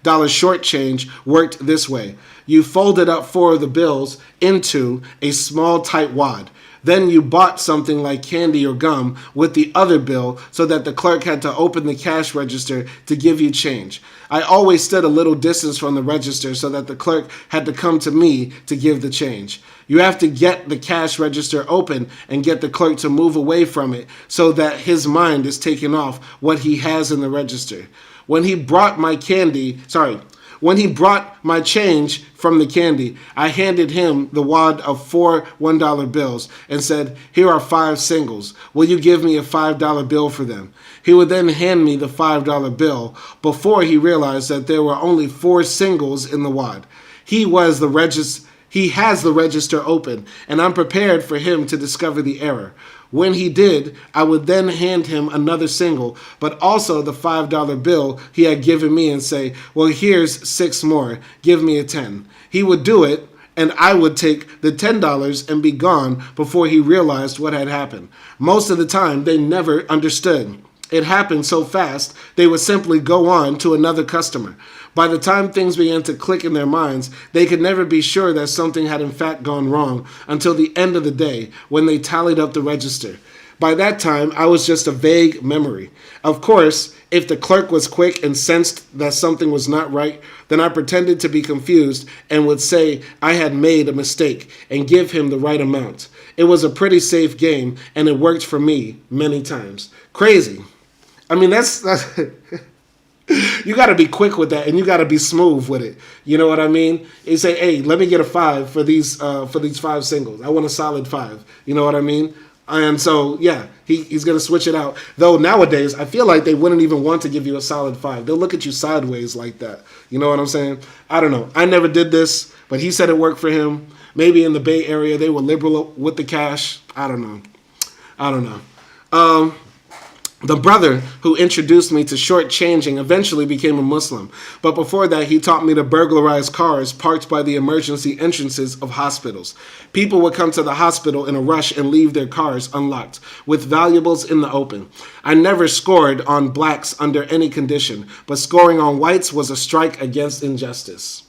$10 short change worked this way. You folded up 4 of the bills into a small tight wad. Then you bought something like candy or gum with the other bill so that the clerk had to open the cash register to give you change. I always stood a little distance from the register so that the clerk had to come to me to give the change. You have to get the cash register open and get the clerk to move away from it so that his mind is taken off what he has in the register. When he brought my change from the candy, I handed him the wad of 4 $1 bills and said, here are 5 singles. Will you give me a $5 bill for them? He would then hand me the $5 bill before he realized that there were only 4 singles in the wad. He has the register open, and I'm prepared for him to discover the error. When he did, I would then hand him another single, but also the $5 bill he had given me and say, well, here's 6 more. Give me a 10. He would do it, and I would take the $10 and be gone before he realized what had happened. Most of the time, they never understood. It happened so fast, they would simply go on to another customer. By the time things began to click in their minds, they could never be sure that something had in fact gone wrong until the end of the day when they tallied up the register. By that time, I was just a vague memory. Of course, if the clerk was quick and sensed that something was not right, then I pretended to be confused and would say I had made a mistake and give him the right amount. It was a pretty safe game, and it worked for me many times. Crazy. I mean, that's you got to be quick with that, and you got to be smooth with it. You know what I mean? You say, hey, let me get a 5 for these 5 singles. I want a solid 5. You know what I mean? And so, yeah, he's going to switch it out. Though nowadays, I feel like they wouldn't even want to give you a solid 5. They'll look at you sideways like that. You know what I'm saying? I don't know. I never did this, but he said it worked for him. Maybe in the Bay Area, they were liberal with the cash. I don't know. The brother who introduced me to short changing eventually became a Muslim, but before that he taught me to burglarize cars parked by the emergency entrances of hospitals. People would come to the hospital in a rush and leave their cars unlocked, with valuables in the open. I never scored on blacks under any condition, but scoring on whites was a strike against injustice.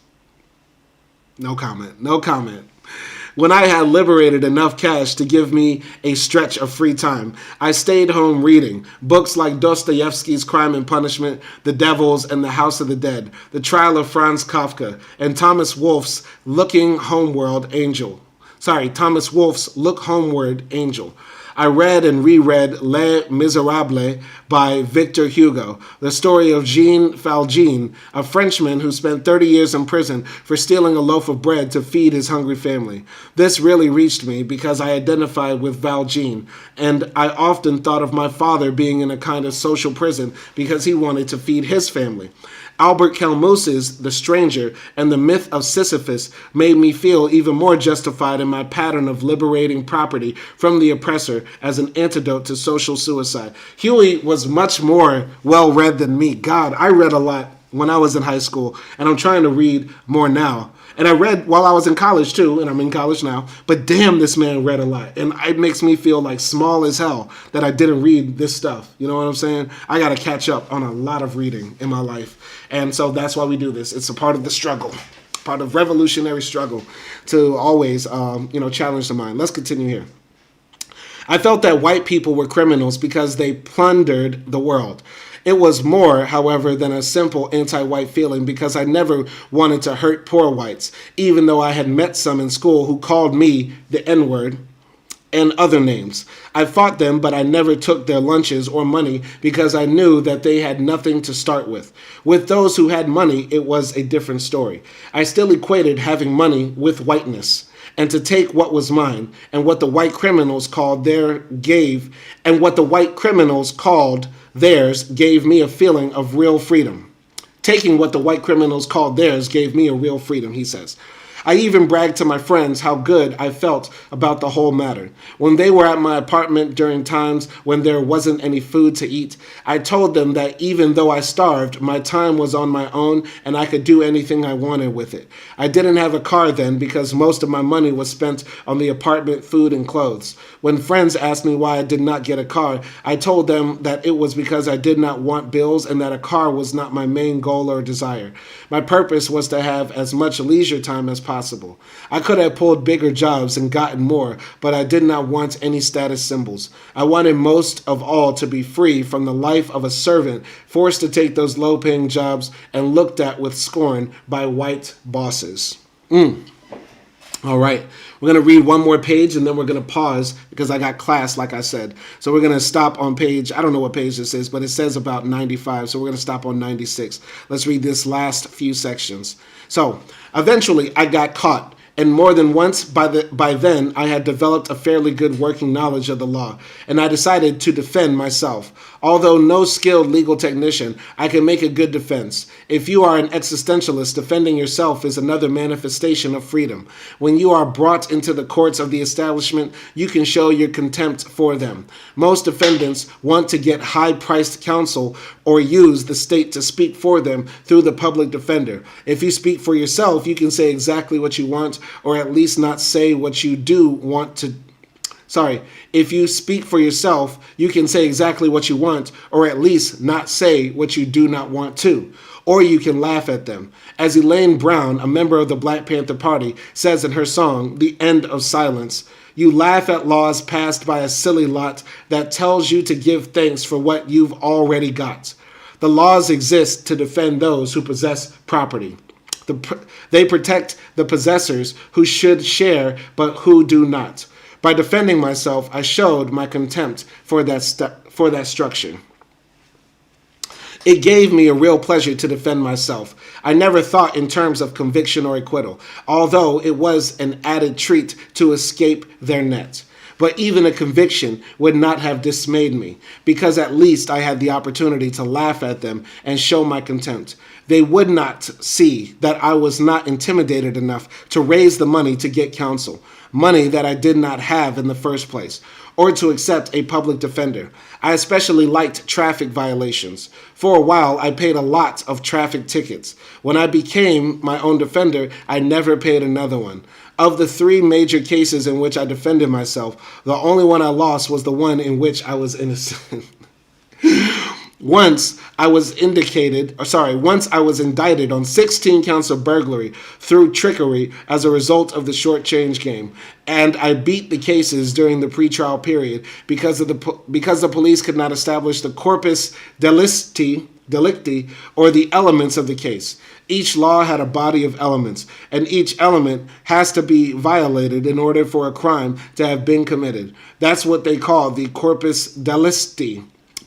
No comment. When I had liberated enough cash to give me a stretch of free time, I stayed home reading books like Dostoevsky's Crime and Punishment, The Devils and the House of the Dead, The Trial of Franz Kafka, and Thomas Wolfe's Look Homeward Angel. I read and reread Les Miserables by Victor Hugo, the story of Jean Valjean, a Frenchman who spent 30 years in prison for stealing a loaf of bread to feed his hungry family. This really reached me because I identified with Valjean, and I often thought of my father being in a kind of social prison because he wanted to feed his family. Albert Camus's The Stranger and the myth of Sisyphus made me feel even more justified in my pattern of liberating property from the oppressor as an antidote to social suicide. Huey was much more well-read than me. God, I read a lot when I was in high school, and I'm trying to read more now. And I read while I was in college too, and I'm in college now, but damn, this man read a lot. And it makes me feel like small as hell that I didn't read this stuff. You know what I'm saying? I got to catch up on a lot of reading in my life. And so that's why we do this. It's a part of the struggle, part of revolutionary struggle to always, challenge the mind. Let's continue here. I felt that white people were criminals because they plundered the world. It was more, however, than a simple anti-white feeling because I never wanted to hurt poor whites, even though I had met some in school who called me the N-word and other names. I fought them, but I never took their lunches or money because I knew that they had nothing to start with. With those who had money, it was a different story. I still equated having money with whiteness, and to take what was mine, and what the white criminals called theirs gave me a feeling of real freedom. Taking what the white criminals called theirs gave me a real freedom, he says. I even bragged to my friends how good I felt about the whole matter. When they were at my apartment during times when there wasn't any food to eat, I told them that even though I starved, my time was on my own and I could do anything I wanted with it. I didn't have a car then because most of my money was spent on the apartment, food, and clothes. When friends asked me why I did not get a car, I told them that it was because I did not want bills and that a car was not my main goal or desire. My purpose was to have as much leisure time as possible. I could have pulled bigger jobs and gotten more, but I did not want any status symbols. I wanted most of all to be free from the life of a servant, forced to take those low-paying jobs and looked at with scorn by white bosses. All right, we're going to read one more page and then we're going to pause because I got class, like I said. So we're going to stop on page, I don't know what page this is, but it says about 95. So we're going to stop on 96. Let's read this last few sections. So eventually I got caught. And more than once by then, I had developed a fairly good working knowledge of the law, and I decided to defend myself. Although no skilled legal technician, I can make a good defense. If you are an existentialist, defending yourself is another manifestation of freedom. When you are brought into the courts of the establishment, you can show your contempt for them. Most defendants want to get high-priced counsel or use the state to speak for them through the public defender. If you speak for yourself, you can say exactly what you want, or at least not say what you do want to. If you speak for yourself, you can say exactly what you want, or at least not say what you do not want to. Or you can laugh at them. As Elaine Brown, a member of the Black Panther Party, says in her song, The End of Silence, you laugh at laws passed by a silly lot that tells you to give thanks for what you've already got. The laws exist to defend those who possess property. They protect the possessors who should share but who do not. By defending myself, I showed my contempt for that structure. It gave me a real pleasure to defend myself. I never thought in terms of conviction or acquittal, although it was an added treat to escape their net. But even a conviction would not have dismayed me, because at least I had the opportunity to laugh at them and show my contempt. They would not see that I was not intimidated enough to raise the money to get counsel, money that I did not have in the first place, or to accept a public defender. I especially liked traffic violations. For a while, I paid a lot of traffic tickets. When I became my own defender, I never paid another one. Of the 3 major cases in which I defended myself, the only one I lost was the one in which I was innocent. Once I was indicted on 16 counts of burglary through trickery as a result of the short change game, and I beat the cases during the pretrial period because the police could not establish the corpus delicti or the elements of the case. Each law had a body of elements, and each element has to be violated in order for a crime to have been committed. That's what they call the corpus delicti.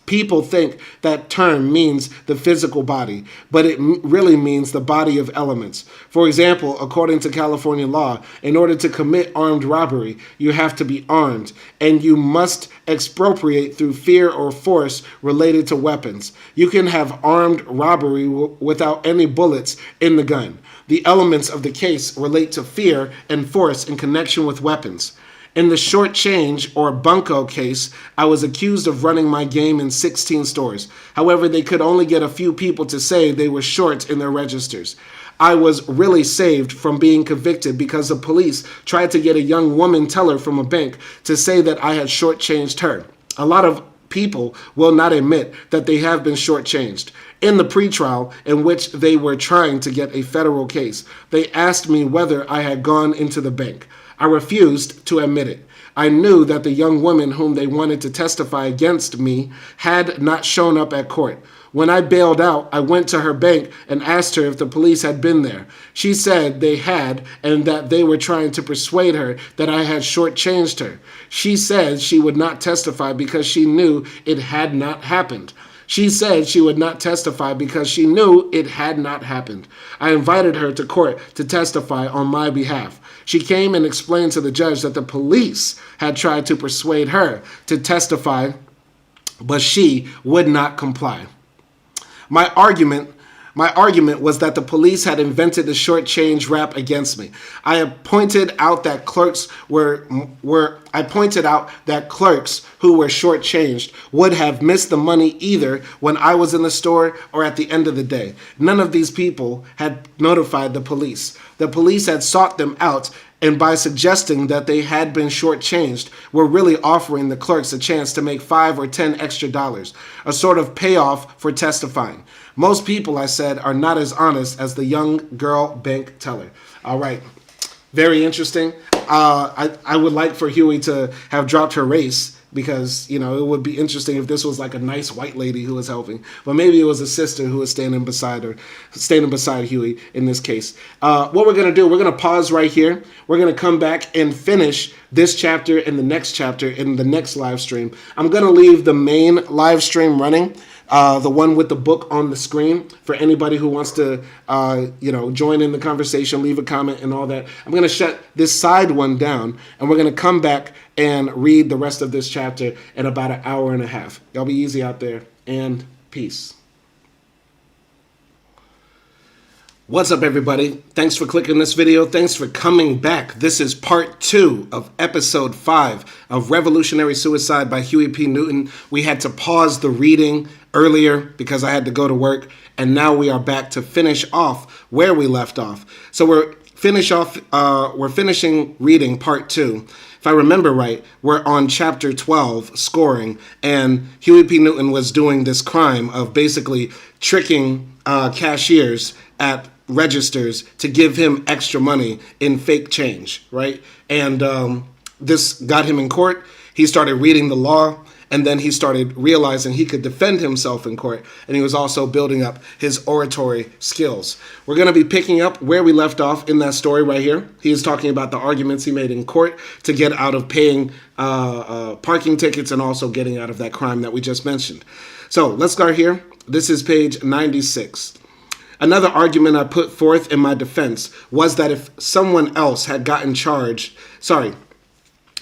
People think that term means the physical body, but it really means the body of elements. For example, according to California law, in order to commit armed robbery, you have to be armed, and you must expropriate through fear or force related to weapons. You can have armed robbery without any bullets in the gun. The elements of the case relate to fear and force in connection with weapons. In the short change or bunco case, I was accused of running my game in 16 stores. However, they could only get a few people to say they were short in their registers. I was really saved from being convicted because the police tried to get a young woman teller from a bank to say that I had shortchanged her. A lot of people will not admit that they have been shortchanged. In the pretrial in which they were trying to get a federal case, they asked me whether I had gone into the bank. I refused to admit it. I knew that the young woman whom they wanted to testify against me had not shown up at court. When I bailed out, I went to her bank and asked her if the police had been there. She said they had and that they were trying to persuade her that I had shortchanged her. She said she would not testify because she knew it had not happened. She said she would not testify because she knew it had not happened. I invited her to court to testify on my behalf. She came and explained to the judge that the police had tried to persuade her to testify, but she would not comply. My argument was that the police had invented the shortchange rap against me. I pointed out that clerks who were shortchanged would have missed the money either when I was in the store or at the end of the day. None of these people had notified the police. The police had sought them out, and by suggesting that they had been shortchanged, were really offering the clerks a chance to make $5 or $10 extra, a sort of payoff for testifying. Most people, I said, are not as honest as the young girl bank teller. All right. Very interesting. I would like for Huey to have dropped her race because, you know, it would be interesting if this was like a nice white lady who was helping. But maybe it was a sister who was standing beside Huey in this case. What we're going to do, we're going to pause right here. We're going to come back and finish this chapter and the next chapter in the next live stream. I'm going to leave the main live stream running. The one with the book on the screen for anybody who wants to, join in the conversation, leave a comment and all that. I'm going to shut this side one down, and we're going to come back and read the rest of this chapter in about an hour and a half. Y'all be easy out there, and peace. What's up, everybody? Thanks for clicking this video. Thanks for coming back. This is part 2 of episode 5 of Revolutionary Suicide by Huey P. Newton. We had to pause the reading earlier because I had to go to work, and now we are back to finish off where we left off. So we're finishing reading part 2. If I remember right, we're on chapter 12, scoring, and Huey P. Newton was doing this crime of basically tricking cashiers at registers to give him extra money in fake change, right? And this got him in court. He started reading the law, and then he started realizing he could defend himself in court, and he was also building up his oratory skills. We're going to be picking up where we left off in that story right here. He is talking about the arguments he made in court to get out of paying parking tickets and also getting out of that crime that we just mentioned. So let's start here. This is page 96. Another argument I put forth in my defense was that if someone else had gotten charged,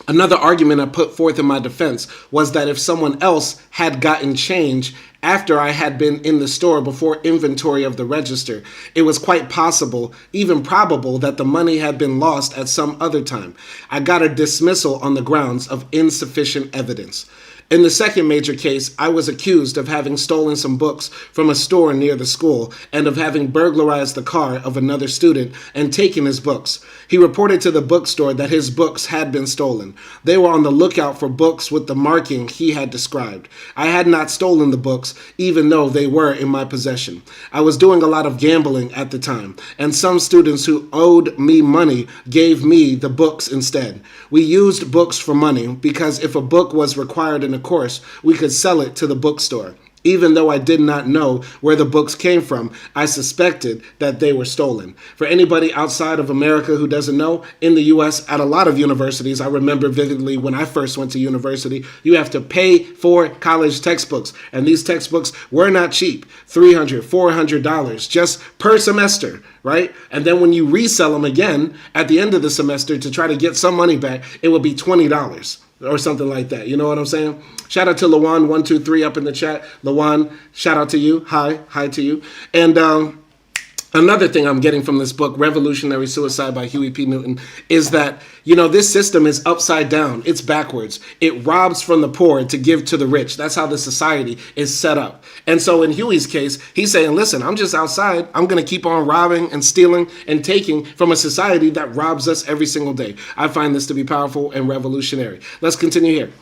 Another argument I put forth in my defense was that if someone else had gotten change after I had been in the store before inventory of the register, it was quite possible, even probable, that the money had been lost at some other time. I got a dismissal on the grounds of insufficient evidence. In the second major case, I was accused of having stolen some books from a store near the school and of having burglarized the car of another student and taken his books. He reported to the bookstore that his books had been stolen. They were on the lookout for books with the marking he had described. I had not stolen the books, even though they were in my possession. I was doing a lot of gambling at the time, and some students who owed me money gave me the books instead. We used books for money because if a book was required in a course, we could sell it to the bookstore. Even though I did not know where the books came from, I suspected that they were stolen. For anybody outside of America who doesn't know, in the U.S., at a lot of universities, I remember vividly when I first went to university, you have to pay for college textbooks. And these textbooks were not cheap, $300, $400 just per semester, right? And then when you resell them again at the end of the semester to try to get some money back, it would be $20. Or something like that. You know what I'm saying? Shout out to Lawan123 up in the chat. Lawan, shout out to you. Hi to you. And Another thing I'm getting from this book, Revolutionary Suicide by Huey P. Newton, is that, this system is upside down. It's backwards. It robs from the poor to give to the rich. That's how the society is set up. And so in Huey's case, he's saying, listen, I'm just outside. I'm going to keep on robbing and stealing and taking from a society that robs us every single day. I find this to be powerful and revolutionary. Let's continue here.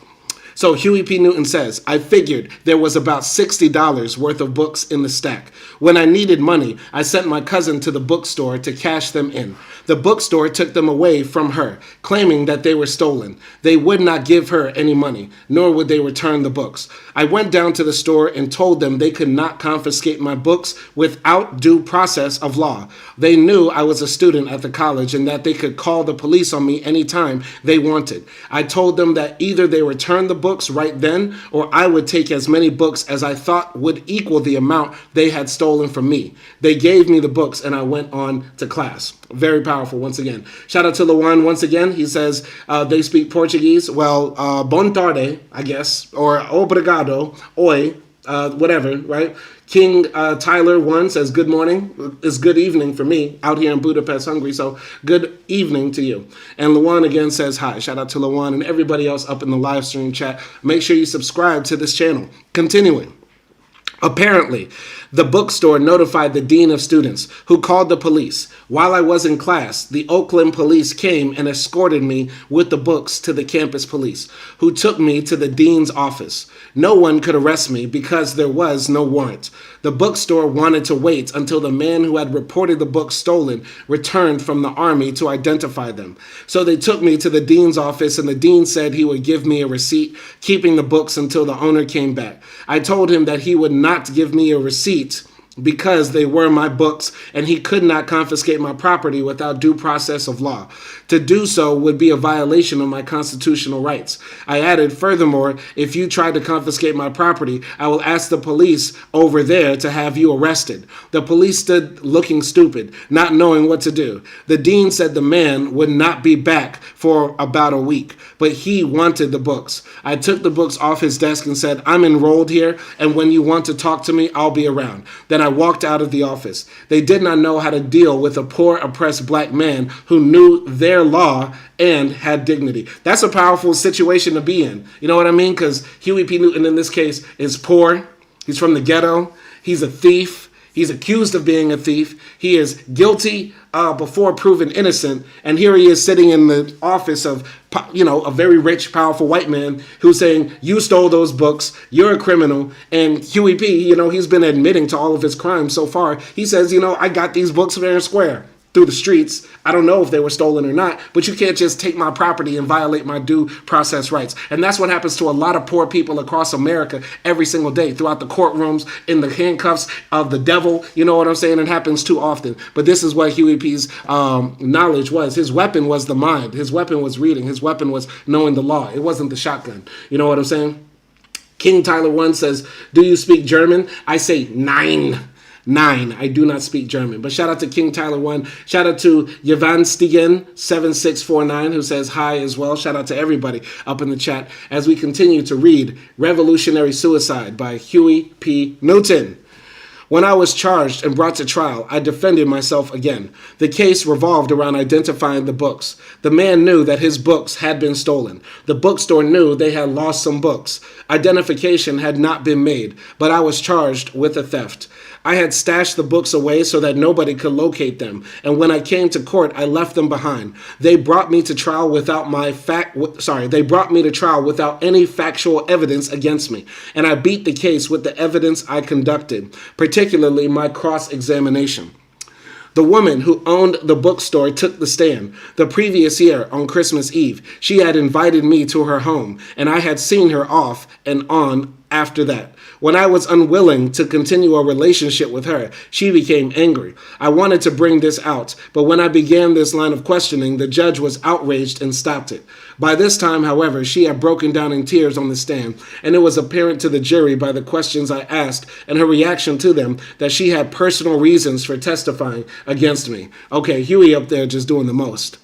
So Huey P. Newton says, I figured there was about $60 worth of books in the stack. When I needed money, I sent my cousin to the bookstore to cash them in. The bookstore took them away from her, claiming that they were stolen. They would not give her any money, nor would they return the books. I went down to the store and told them they could not confiscate my books without due process of law. They knew I was a student at the college and that they could call the police on me anytime they wanted. I told them that either they returned the books right then, or I would take as many books as I thought would equal the amount they had stolen from me. They gave me the books and I went on to class. Very powerful once again. Shout out to Luan once again. He says they speak Portuguese. Well, bon tarde, I guess, or obrigado, oi, whatever, right? King Tyler 1 says, good morning. It's good evening for me out here in Budapest, Hungary. So good evening to you. And Luan again says hi. Shout out to Luan and everybody else up in the live stream chat. Make sure you subscribe to this channel. Continuing. Apparently, the bookstore notified the dean of students, who called the police. While I was in class, the Oakland police came and escorted me with the books to the campus police, who took me to the dean's office. No one could arrest me because there was no warrant. The bookstore wanted to wait until the man who had reported the books stolen returned from the army to identify them. So they took me to the dean's office, and the dean said he would give me a receipt, keeping the books until the owner came back. I told him that he would not give me a receipt because they were my books and he could not confiscate my property without due process of law. To do so would be a violation of my constitutional rights. I added, furthermore, if you try to confiscate my property, I will ask the police over there to have you arrested. The police stood looking stupid, not knowing what to do. The dean said the man would not be back for about a week, but he wanted the books. I took the books off his desk and said, I'm enrolled here, and when you want to talk to me, I'll be around. Then I walked out of the office. They did not know how to deal with a poor, oppressed black man who knew their law and had dignity. That's a powerful situation to be in. You know what I mean? Because Huey P. Newton in this case is poor. He's from the ghetto. He's a thief. He's accused of being a thief. He is guilty before proven innocent. And here he is sitting in the office of, a very rich, powerful white man who's saying, you stole those books, you're a criminal. And Huey P., he's been admitting to all of his crimes so far. He says, I got these books fair and square through the streets. I don't know if they were stolen or not, but you can't just take my property and violate my due process rights. And that's what happens to a lot of poor people across America every single day, throughout the courtrooms, in the handcuffs of the devil. You know what I'm saying? It happens too often. But this is what Huey P's knowledge was. His weapon was the mind. His weapon was reading. His weapon was knowing the law. It wasn't the shotgun. You know what I'm saying? King Tyler 1 says, do you speak German? I say nine. I do not speak German. But shout out to King Tyler 1. Shout out to Yvan Stigen 7649 who says hi as well. Shout out to everybody up in the chat as we continue to read Revolutionary Suicide by Huey P. Newton. When I was charged and brought to trial, I defended myself again. The case revolved around identifying the books. The man knew that his books had been stolen. The bookstore knew they had lost some books. Identification had not been made, but I was charged with a theft. I had stashed the books away so that nobody could locate them, and when I came to court, I left them behind. They brought me to trial without any factual evidence against me, and I beat the case with the evidence I conducted, particularly my cross-examination. The woman who owned the bookstore took the stand. The previous year, on Christmas Eve, she had invited me to her home, and I had seen her off and on after that. When I was unwilling to continue a relationship with her, she became angry. I wanted to bring this out, but when I began this line of questioning, the judge was outraged and stopped it. By this time, however, she had broken down in tears on the stand, and it was apparent to the jury by the questions I asked and her reaction to them that she had personal reasons for testifying against me. Okay, Huey up there just doing the most.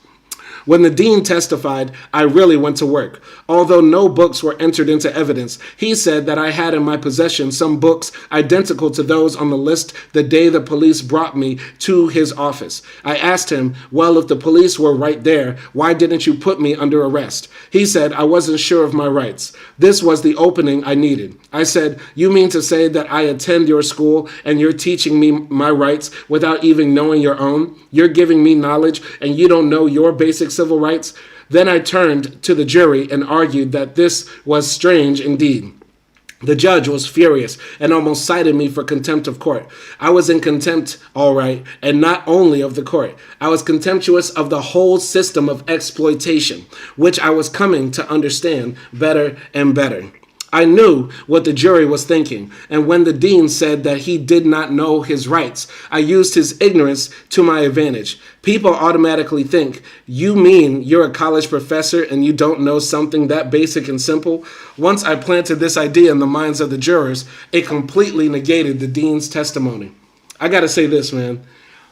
When the dean testified, I really went to work. Although no books were entered into evidence, he said that I had in my possession some books identical to those on the list the day the police brought me to his office. I asked him, well, if the police were right there, why didn't you put me under arrest? He said I wasn't sure of my rights. This was the opening I needed. I said, you mean to say that I attend your school and you're teaching me my rights without even knowing your own? You're giving me knowledge and you don't know your basic civil rights? Then I turned to the jury and argued that this was strange indeed. The judge was furious and almost cited me for contempt of court. I was in contempt, all right, and not only of the court. I was contemptuous of the whole system of exploitation, which I was coming to understand better and better. I knew what the jury was thinking, and when the dean said that he did not know his rights, I used his ignorance to my advantage. People automatically think, you mean you're a college professor and you don't know something that basic and simple? Once I planted this idea in the minds of the jurors, it completely negated the dean's testimony. I gotta say this, man.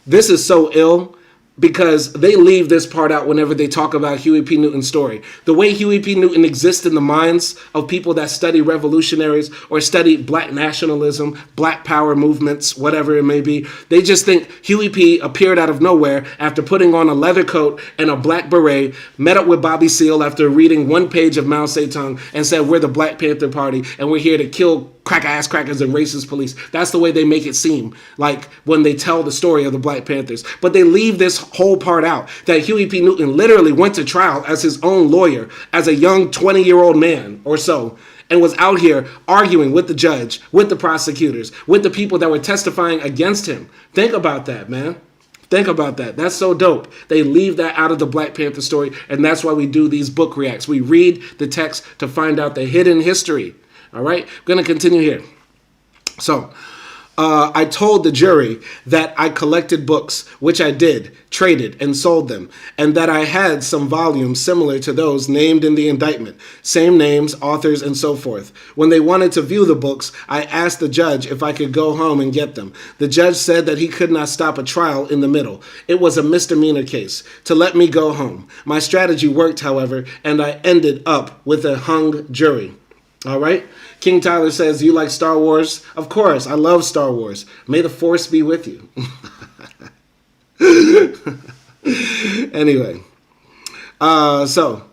This is so ill, because they leave this part out whenever they talk about Huey P. Newton's story. The way Huey P. Newton exists in the minds of people that study revolutionaries or study black nationalism, black power movements, whatever it may be, they just think Huey P. appeared out of nowhere after putting on a leather coat and a black beret, met up with Bobby Seale after reading one page of Mao Zedong and said, we're the Black Panther Party and we're here to kill crack-ass crackers and racist police. That's the way they make it seem, like when they tell the story of the Black Panthers. But they leave this whole part out, that Huey P. Newton literally went to trial as his own lawyer, as a young 20-year-old man or so, and was out here arguing with the judge, with the prosecutors, with the people that were testifying against him. Think about that, man. Think about that. That's so dope. They leave that out of the Black Panther story, and that's why we do these book reacts. We read the text to find out the hidden history. All right, I'm going to continue here. So, I told the jury that I collected books, which I did, traded, and sold them, and that I had some volumes similar to those named in the indictment, same names, authors, and so forth. When they wanted to view the books, I asked the judge if I could go home and get them. The judge said that he could not stop a trial in the middle. It was a misdemeanor case, to let me go home. My strategy worked, however, and I ended up with a hung jury. All right. King Tyler says, you like Star Wars? Of course. I love Star Wars. May the Force be with you. Anyway. So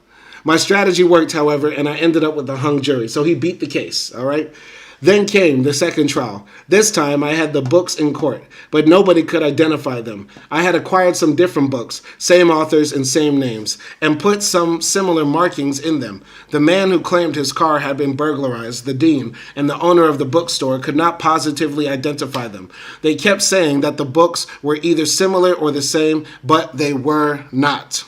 my strategy worked, however, and I ended up with a hung jury. So he beat the case. All right. Then came the second trial. This time I had the books in court, but nobody could identify them. I had acquired some different books, same authors and same names, and put some similar markings in them. The man who claimed his car had been burglarized, the dean, and the owner of the bookstore could not positively identify them. They kept saying that the books were either similar or the same, but they were not.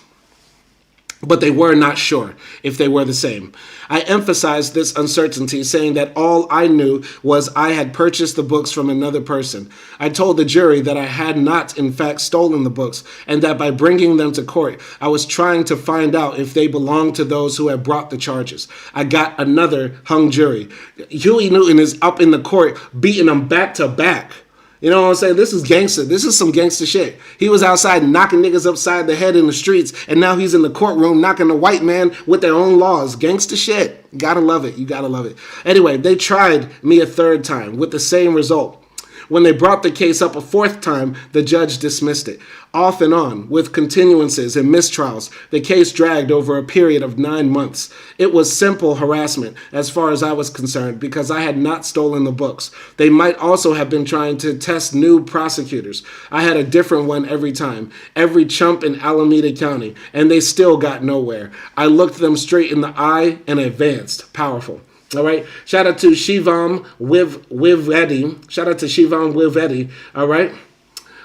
But they were not sure if they were the same. I emphasized this uncertainty, saying that all I knew was I had purchased the books from another person. I told the jury that I had not, in fact, stolen the books, and that by bringing them to court, I was trying to find out if they belonged to those who had brought the charges. I got another hung jury. Huey Newton is up in the court beating them back to back. You know what I'm saying? This is gangster. This is some gangster shit. He was outside knocking niggas upside the head in the streets, and now he's in the courtroom knocking the white man with their own laws. Gangster shit. You gotta love it. You gotta love it. Anyway, they tried me a third time with the same result. When they brought the case up a fourth time, the judge dismissed it. Off and on, with continuances and mistrials, the case dragged over a period of 9 months. It was simple harassment, as far as I was concerned, because I had not stolen the books. They might also have been trying to test new prosecutors. I had a different one every time, every chump in Alameda County, and they still got nowhere. I looked them straight in the eye and advanced. Powerful. All right. Shout out to Shivam Wivedi. Shout out to Shivam Wivedi. All right.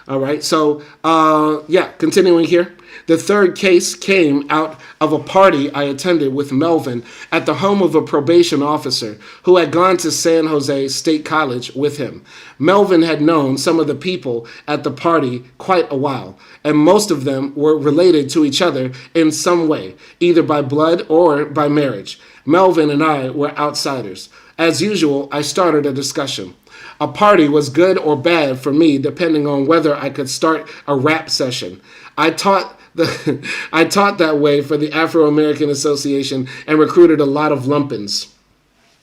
All right. So, continuing here. The third case came out of a party I attended with Melvin at the home of a probation officer who had gone to San Jose State College with him. Melvin had known some of the people at the party quite a while, and most of them were related to each other in some way, either by blood or by marriage. Melvin and I were outsiders. As usual, I started a discussion. A party was good or bad for me depending on whether I could start a rap session. I taught I taught that way for the Afro-American Association and recruited a lot of lumpins.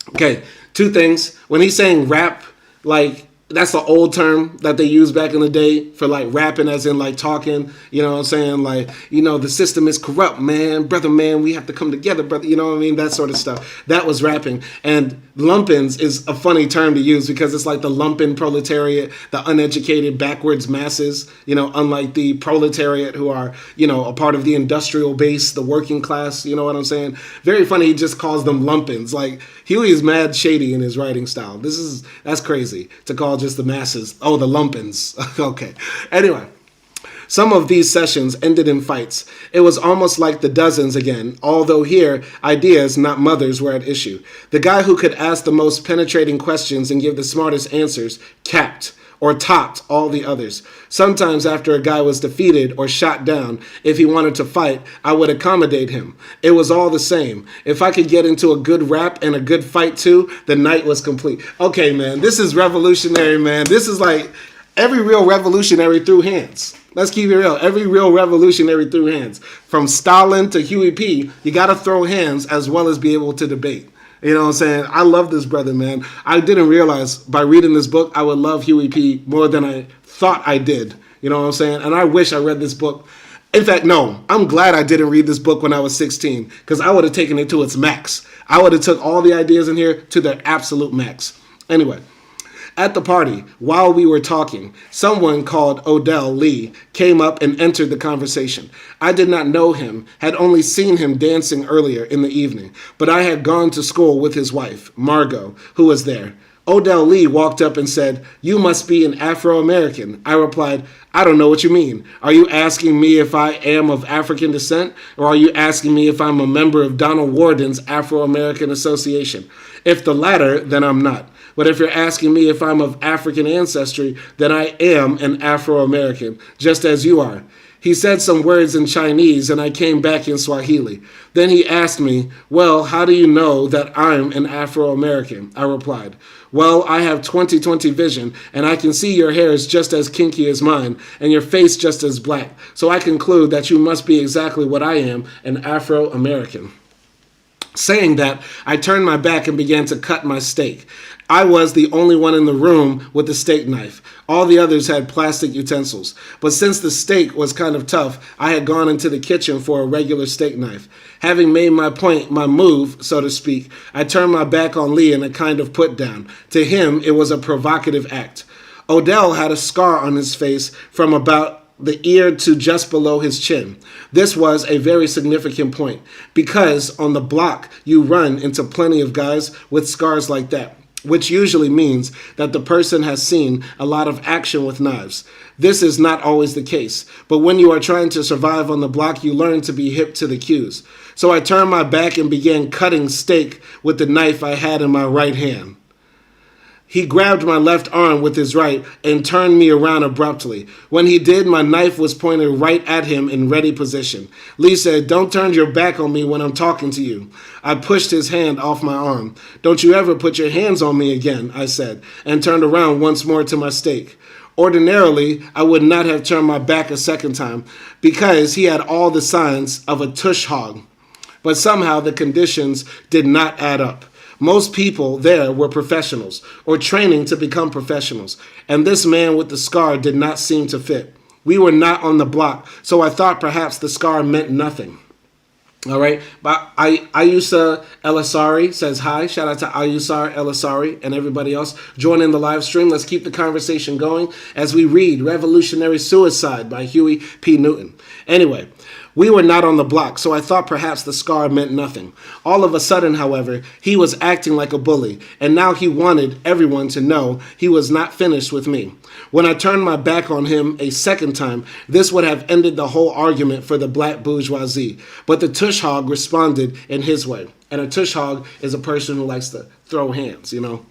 Okay, two things. When he's saying rap, like, that's the old term that they used back in the day for like rapping, as in like talking, you know what I'm saying? Like, the system is corrupt, man. Brother, man, we have to come together, brother. You know what I mean? That sort of stuff. That was rapping. And lumpins is a funny term to use because it's like the lumpen proletariat, the uneducated, backwards masses, unlike the proletariat who are, a part of the industrial base, the working class, you know what I'm saying? Very funny. He just calls them lumpins. Like, Huey is mad shady in his writing style. That's crazy to call just the masses. Oh, the lumpins. Okay. Anyway, some of these sessions ended in fights. It was almost like the dozens again, although here, ideas, not mothers, were at issue. The guy who could ask the most penetrating questions and give the smartest answers capped or topped all the others. Sometimes after a guy was defeated or shot down, if he wanted to fight, I would accommodate him. It was all the same. If I could get into a good rap and a good fight too, the night was complete. Okay, man, this is revolutionary, man. This is like every real revolutionary threw hands. Let's keep it real. Every real revolutionary threw hands. From Stalin to Huey P., you got to throw hands as well as be able to debate. You know what I'm saying? I love this brother, man. I didn't realize by reading this book, I would love Huey P. more than I thought I did. You know what I'm saying? And I wish I read this book. In fact, no, I'm glad I didn't read this book when I was 16 because I would have taken it to its max. I would have took all the ideas in here to their absolute max. Anyway. At the party, while we were talking, someone called Odell Lee came up and entered the conversation. I did not know him, had only seen him dancing earlier in the evening, but I had gone to school with his wife, Margot, who was there. Odell Lee walked up and said, "You must be an Afro-American." I replied, "I don't know what you mean. Are you asking me if I am of African descent, or are you asking me if I'm a member of Donald Warden's Afro-American Association? If the latter, then I'm not. But if you're asking me if I'm of African ancestry, then I am an Afro-American, just as you are." He said some words in Chinese, and I came back in Swahili. Then he asked me, "Well, how do you know that I'm an Afro-American?" I replied, "Well, I have 20/20 vision, and I can see your hair is just as kinky as mine, and your face just as black. So I conclude that you must be exactly what I am, an Afro-American." Saying that, I turned my back and began to cut my steak. I was the only one in the room with the steak knife. All the others had plastic utensils. But since the steak was kind of tough, I had gone into the kitchen for a regular steak knife. Having made my point, my move, so to speak, I turned my back on Lee in a kind of put down. To him, it was a provocative act. Odell had a scar on his face from about the ear to just below his chin. This was a very significant point because on the block you run into plenty of guys with scars like that, which usually means that the person has seen a lot of action with knives. This is not always the case, but when you are trying to survive on the block, you learn to be hip to the cues. So I turned my back and began cutting steak with the knife I had in my right hand. He grabbed my left arm with his right and turned me around abruptly. When he did, my knife was pointed right at him in ready position. Lee said, "Don't turn your back on me when I'm talking to you." I pushed his hand off my arm. "Don't you ever put your hands on me again," I said, and turned around once more to my steak. Ordinarily, I would not have turned my back a second time because he had all the signs of a tush hog. But somehow the conditions did not add up. Most people there were professionals or training to become professionals, and this man with the scar did not seem to fit. We were not on the block, so I thought perhaps the scar meant nothing. All right, but Ayusa Elisari says hi. Shout out to Ayusa Elisari and everybody else. Join in the live stream. Let's keep the conversation going as we read Revolutionary Suicide by Huey P. Newton. Anyway, we were not on the block, so I thought perhaps the scar meant nothing. All of a sudden, however, he was acting like a bully, and now he wanted everyone to know he was not finished with me. When I turned my back on him a second time, this would have ended the whole argument for the black bourgeoisie. But the tush hog responded in his way. And a tush hog is a person who likes to throw hands, you know.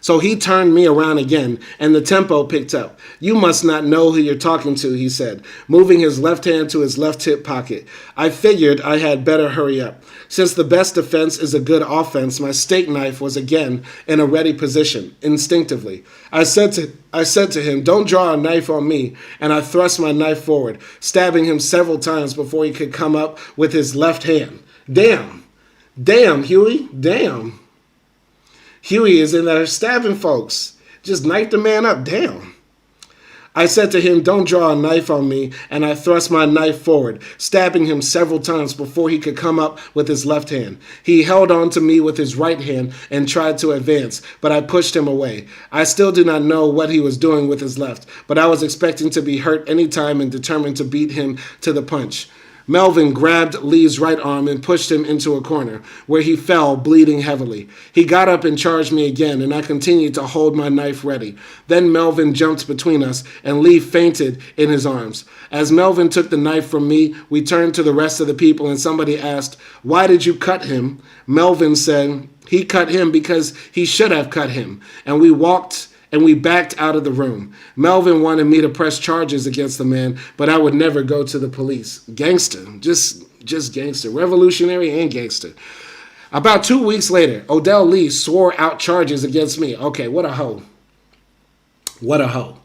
So he turned me around again, and the tempo picked up. "You must not know who you're talking to," he said, moving his left hand to his left hip pocket. I figured I had better hurry up. Since the best defense is a good offense, my steak knife was again in a ready position, instinctively. I said to him, "Don't draw a knife on me," and I thrust my knife forward, stabbing him several times before he could come up with his left hand. Damn. Damn, Huey. Damn. Huey is in there stabbing folks. Just knifed the man up. Damn. I said to him, "Don't draw a knife on me," and I thrust my knife forward, stabbing him several times before he could come up with his left hand. He held on to me with his right hand and tried to advance, but I pushed him away. I still do not know what he was doing with his left, but I was expecting to be hurt any time and determined to beat him to the punch. Melvin grabbed Lee's right arm and pushed him into a corner, where he fell, bleeding heavily. He got up and charged me again, and I continued to hold my knife ready. Then Melvin jumped between us, and Lee fainted in his arms. As Melvin took the knife from me, we turned to the rest of the people, and somebody asked, "Why did you cut him?" Melvin said, "He cut him because he should have cut him." And we backed out of the room. Melvin wanted me to press charges against the man, but I would never go to the police. Gangster. Just gangster. Revolutionary and gangster. About 2 weeks later, Odell Lee swore out charges against me. Okay, what a hoe. What a hoe.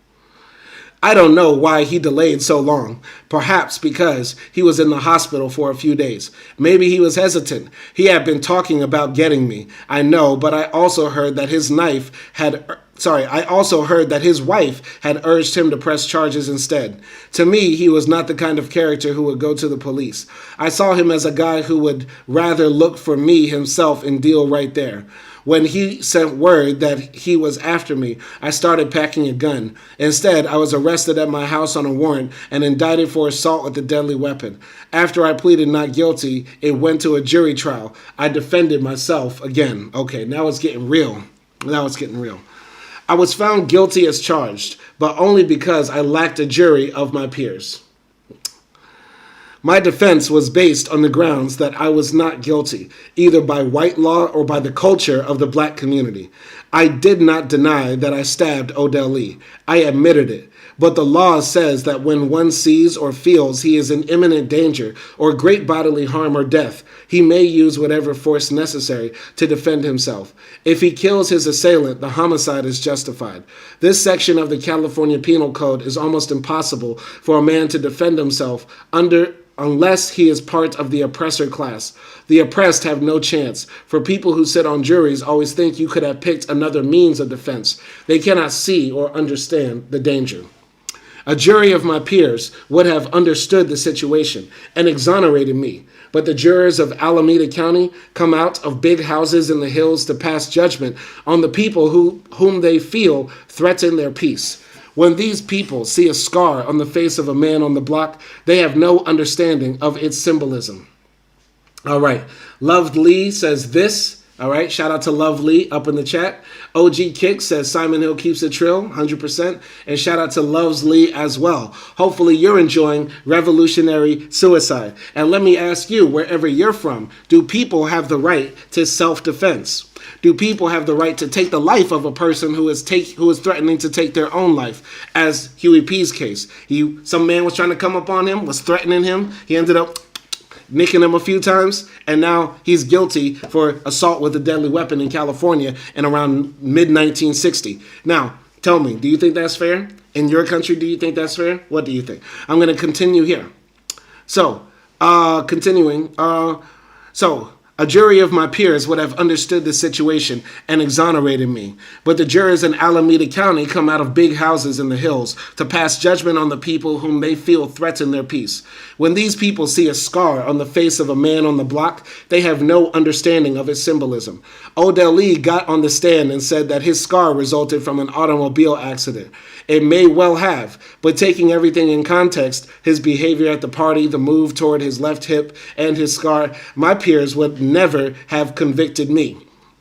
I don't know why he delayed so long. Perhaps because he was in the hospital for a few days. Maybe he was hesitant. He had been talking about getting me. I know, but I also heard that his wife had urged him to press charges instead. To me, he was not the kind of character who would go to the police. I saw him as a guy who would rather look for me himself and deal right there. When he sent word that he was after me, I started packing a gun. Instead, I was arrested at my house on a warrant and indicted for assault with a deadly weapon. After I pleaded not guilty, it went to a jury trial. I defended myself again. Okay, now it's getting real. Now it's getting real. I was found guilty as charged, but only because I lacked a jury of my peers. My defense was based on the grounds that I was not guilty, either by white law or by the culture of the black community. I did not deny that I stabbed Odell Lee. I admitted it. But the law says that when one sees or feels he is in imminent danger or great bodily harm or death, he may use whatever force necessary to defend himself. If he kills his assailant, the homicide is justified. This section of the California Penal Code is almost impossible for a man to defend himself unless he is part of the oppressor class. The oppressed have no chance, for people who sit on juries always think you could have picked another means of defense. They cannot see or understand the danger. A jury of my peers would have understood the situation and exonerated me, but the jurors of Alameda County come out of big houses in the hills to pass judgment on the people whom they feel threaten their peace. When these people see a scar on the face of a man on the block, they have no understanding of its symbolism. All right. Loved Lee says this. All right. Shout out to Love Lee up in the chat. OG Kick says Simon Hill keeps it trill, 100%. And shout out to Loves Lee as well. Hopefully you're enjoying revolutionary suicide. And let me ask you, wherever you're from, do people have the right to self-defense? Do people have the right to take the life of a person who is threatening to take their own life? As Huey P's case, some man was trying to come up on him, was threatening him. He ended up nicking him a few times, and now he's guilty for assault with a deadly weapon in California in around mid-1960. Now, tell me, do you think that's fair? In your country, do you think that's fair? What do you think? I'm going to continue here. So, continuing. A jury of my peers would have understood the situation and exonerated me. But the jurors in Alameda County come out of big houses in the hills to pass judgment on the people whom they feel threaten their peace. When these people see a scar on the face of a man on the block, they have no understanding of its symbolism. Odell Lee got on the stand and said that his scar resulted from an automobile accident. It may well have, but taking everything in context, his behavior at the party, the move toward his left hip, and his scar, my peers would never have convicted me.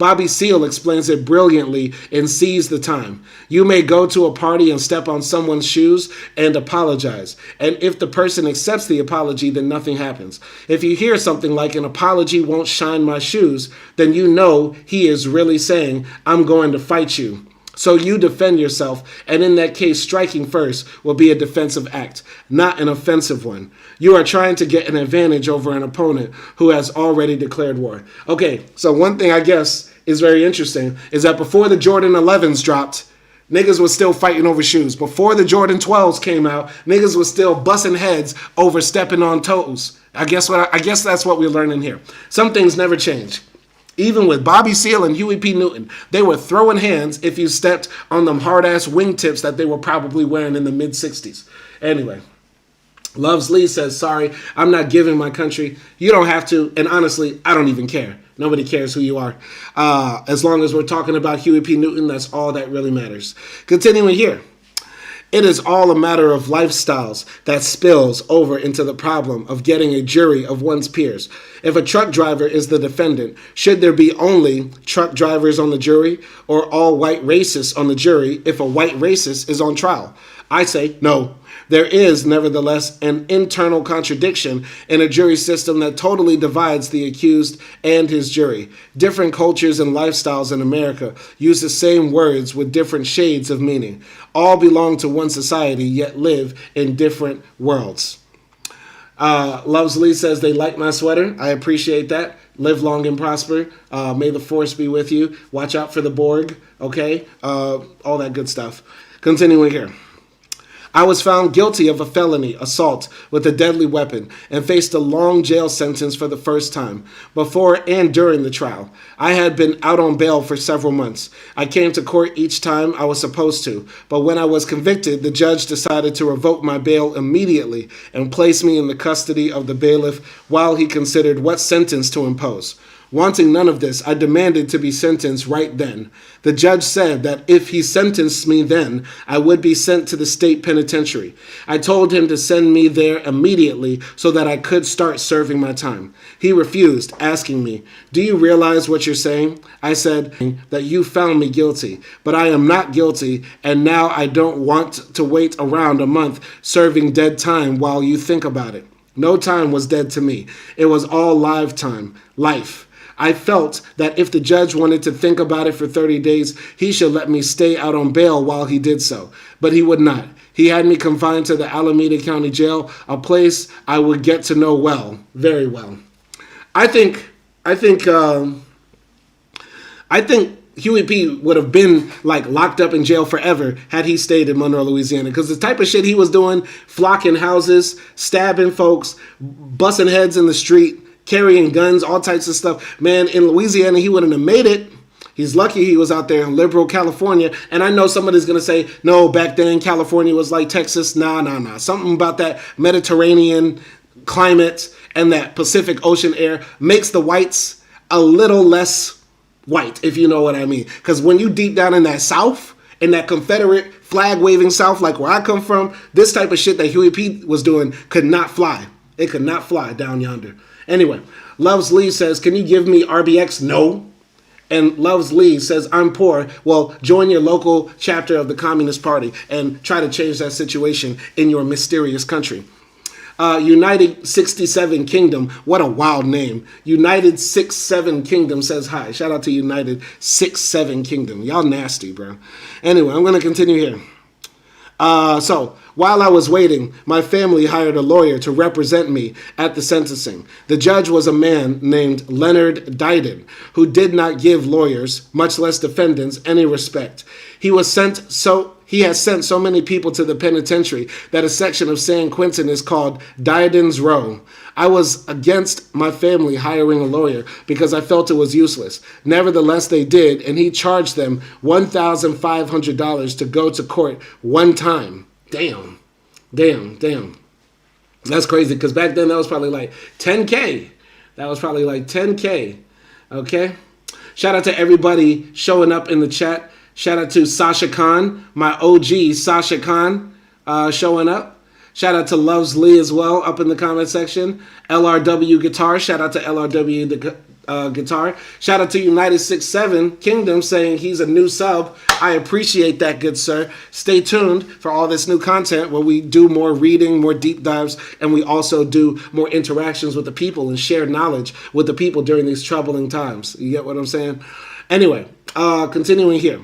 Bobby Seale explains it brilliantly in Seize the Time. You may go to a party and step on someone's shoes and apologize. And if the person accepts the apology, then nothing happens. If you hear something like an apology won't shine my shoes, then you know he is really saying, I'm going to fight you. So you defend yourself, and in that case, striking first will be a defensive act, not an offensive one. You are trying to get an advantage over an opponent who has already declared war. Okay, so one thing I guess is very interesting is that before the Jordan 11s dropped, niggas was still fighting over shoes. Before the Jordan 12s came out, niggas was still busting heads over stepping on toes. I guess that's what we're learning here. Some things never change. Even with Bobby Seale and Huey P. Newton, they were throwing hands if you stepped on them hard-ass wingtips that they were probably wearing in the mid-'60s. Anyway, Loves Lee says, sorry, I'm not giving my country. You don't have to, and honestly, I don't even care. Nobody cares who you are. As long as we're talking about Huey P. Newton, that's all that really matters. Continuing here. It is all a matter of lifestyles that spills over into the problem of getting a jury of one's peers. If a truck driver is the defendant, should there be only truck drivers on the jury or all white racists on the jury if a white racist is on trial? I say no. There is, nevertheless, an internal contradiction in a jury system that totally divides the accused and his jury. Different cultures and lifestyles in America use the same words with different shades of meaning. All belong to one society, yet live in different worlds. Loves Lee says they like my sweater. I appreciate that. Live long and prosper. May the force be with you. Watch out for the Borg. Okay? All that good stuff. Continuing here. I was found guilty of a felony assault with a deadly weapon and faced a long jail sentence for the first time, before and during the trial. I had been out on bail for several months. I came to court each time I was supposed to, but when I was convicted, the judge decided to revoke my bail immediately and place me in the custody of the bailiff while he considered what sentence to impose. Wanting none of this, I demanded to be sentenced right then. The judge said that if he sentenced me then, I would be sent to the state penitentiary. I told him to send me there immediately so that I could start serving my time. He refused, asking me, "Do you realize what you're saying?" I said that you found me guilty, but I am not guilty, and now I don't want to wait around a month serving dead time while you think about it. No time was dead to me. It was all live time, life. I felt that if the judge wanted to think about it for 30 days, he should let me stay out on bail while he did so. But he would not. He had me confined to the Alameda County Jail, a place I would get to know well, very well. I think Huey P. would have been like locked up in jail forever had he stayed in Monroe, Louisiana. Because the type of shit he was doing, flocking houses, stabbing folks, busting heads in the street, carrying guns, all types of stuff. Man, in Louisiana, he wouldn't have made it. He's lucky he was out there in liberal California. And I know somebody's going to say, no, back then California was like Texas. Nah. Something about that Mediterranean climate and that Pacific Ocean air makes the whites a little less white, if you know what I mean. Because when you deep down in that South, in that Confederate flag-waving South, like where I come from, this type of shit that Huey P. was doing could not fly. It could not fly down yonder. Anyway, Loves Lee says, can you give me RBX? No. And Loves Lee says, I'm poor. Well, join your local chapter of the Communist Party and try to change that situation in your mysterious country. United 67 Kingdom, what a wild name. United 67 Kingdom says hi. Shout out to United 67 Kingdom. Y'all nasty, bro. Anyway, I'm going to continue here. So while I was waiting, my family hired a lawyer to represent me at the sentencing. The judge was a man named Leonard Diden, who did not give lawyers, much less defendants, any respect. He has sent so many people to the penitentiary that a section of San Quentin is called Diden's Row. I was against my family hiring a lawyer because I felt it was useless. Nevertheless, they did, and he charged them $1,500 to go to court one time. Damn. That's crazy, because back then that was probably like $10K. Okay? Shout out to everybody showing up in the chat. Shout out to Sasha Khan, my OG Sasha Khan, showing up. Shout out to Loves Lee as well up in the comment section. LRW Guitar. Shout out to LRW guitar. Shout out to United 67 Kingdom saying he's a new sub. I appreciate that, good sir. Stay tuned for all this new content where we do more reading, more deep dives, and we also do more interactions with the people and share knowledge with the people during these troubling times. You get what I'm saying? Anyway, continuing here.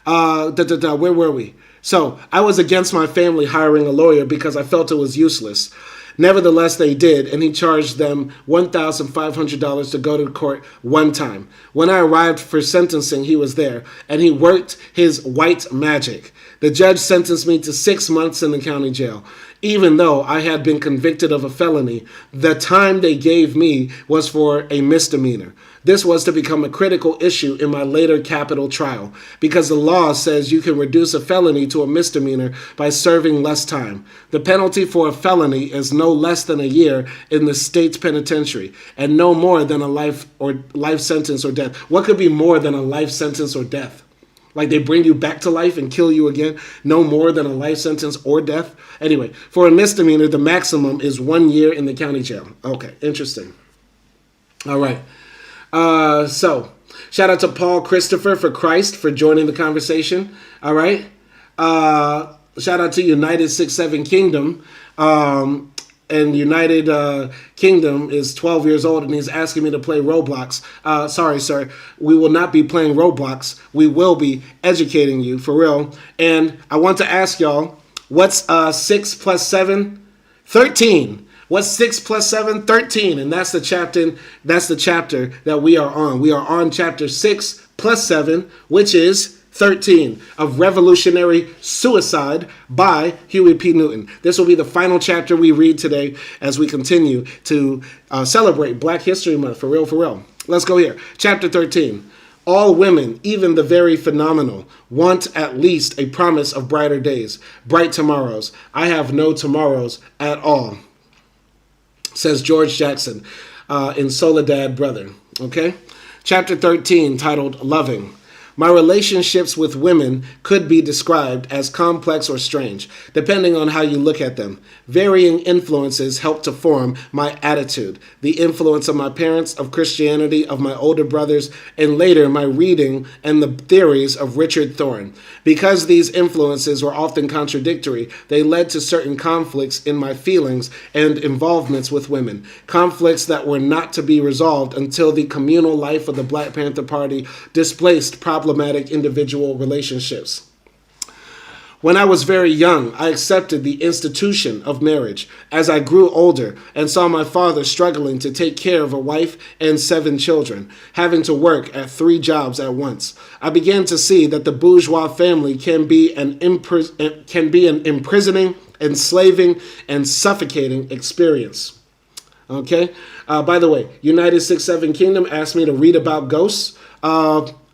Where were we? So, I was against my family hiring a lawyer because I felt it was useless. Nevertheless, they did, and he charged them $1,500 to go to court one time. When I arrived for sentencing, he was there, and he worked his white magic. The judge sentenced me to 6 months in the county jail. Even though I had been convicted of a felony, the time they gave me was for a misdemeanor. This was to become a critical issue in my later capital trial, because the law says you can reduce a felony to a misdemeanor by serving less time. The penalty for a felony is no less than a year in the state's penitentiary, and no more than a life sentence or death. What could be more than a life sentence or death? Like they bring you back to life and kill you again? No more than a life sentence or death? Anyway, for a misdemeanor, the maximum is 1 year in the county jail. Okay, interesting. All right. So, shout out to Paul Christopher for Christ for joining the conversation. All right. Shout out to United 67 Kingdom. And United Kingdom is 12 years old, and he's asking me to play Roblox. Sorry, sir. We will not be playing Roblox. We will be educating you, for real. And I want to ask y'all, what's 6 plus 7? 13. What's 6 plus 7? 13. And that's the chapter that we are on. We are on chapter 6 plus 7, which is 13 of Revolutionary Suicide by Huey P. Newton. This will be the final chapter we read today as we continue to celebrate Black History Month. For real, for real. Let's go here. Chapter 13. All women, even the very phenomenal, want at least a promise of brighter days, bright tomorrows. I have no tomorrows at all, says George Jackson in Soledad Brother. Okay? Chapter 13, titled Loving. My relationships with women could be described as complex or strange, depending on how you look at them. Varying influences help to form my attitude. The influence of my parents, of Christianity, of my older brothers, and later my reading and the theories of Richard Thorne. Because these influences were often contradictory, they led to certain conflicts in my feelings and involvements with women. Conflicts that were not to be resolved until the communal life of the Black Panther Party displaced problematic individual relationships. When I was very young, I accepted the institution of marriage. As I grew older and saw my father struggling to take care of a wife and 7 children, having to work at 3 jobs at once, I began to see that the bourgeois family can be an imprisoning, enslaving, and suffocating experience. Okay? By the way, United 67 Kingdom asked me to read about ghosts.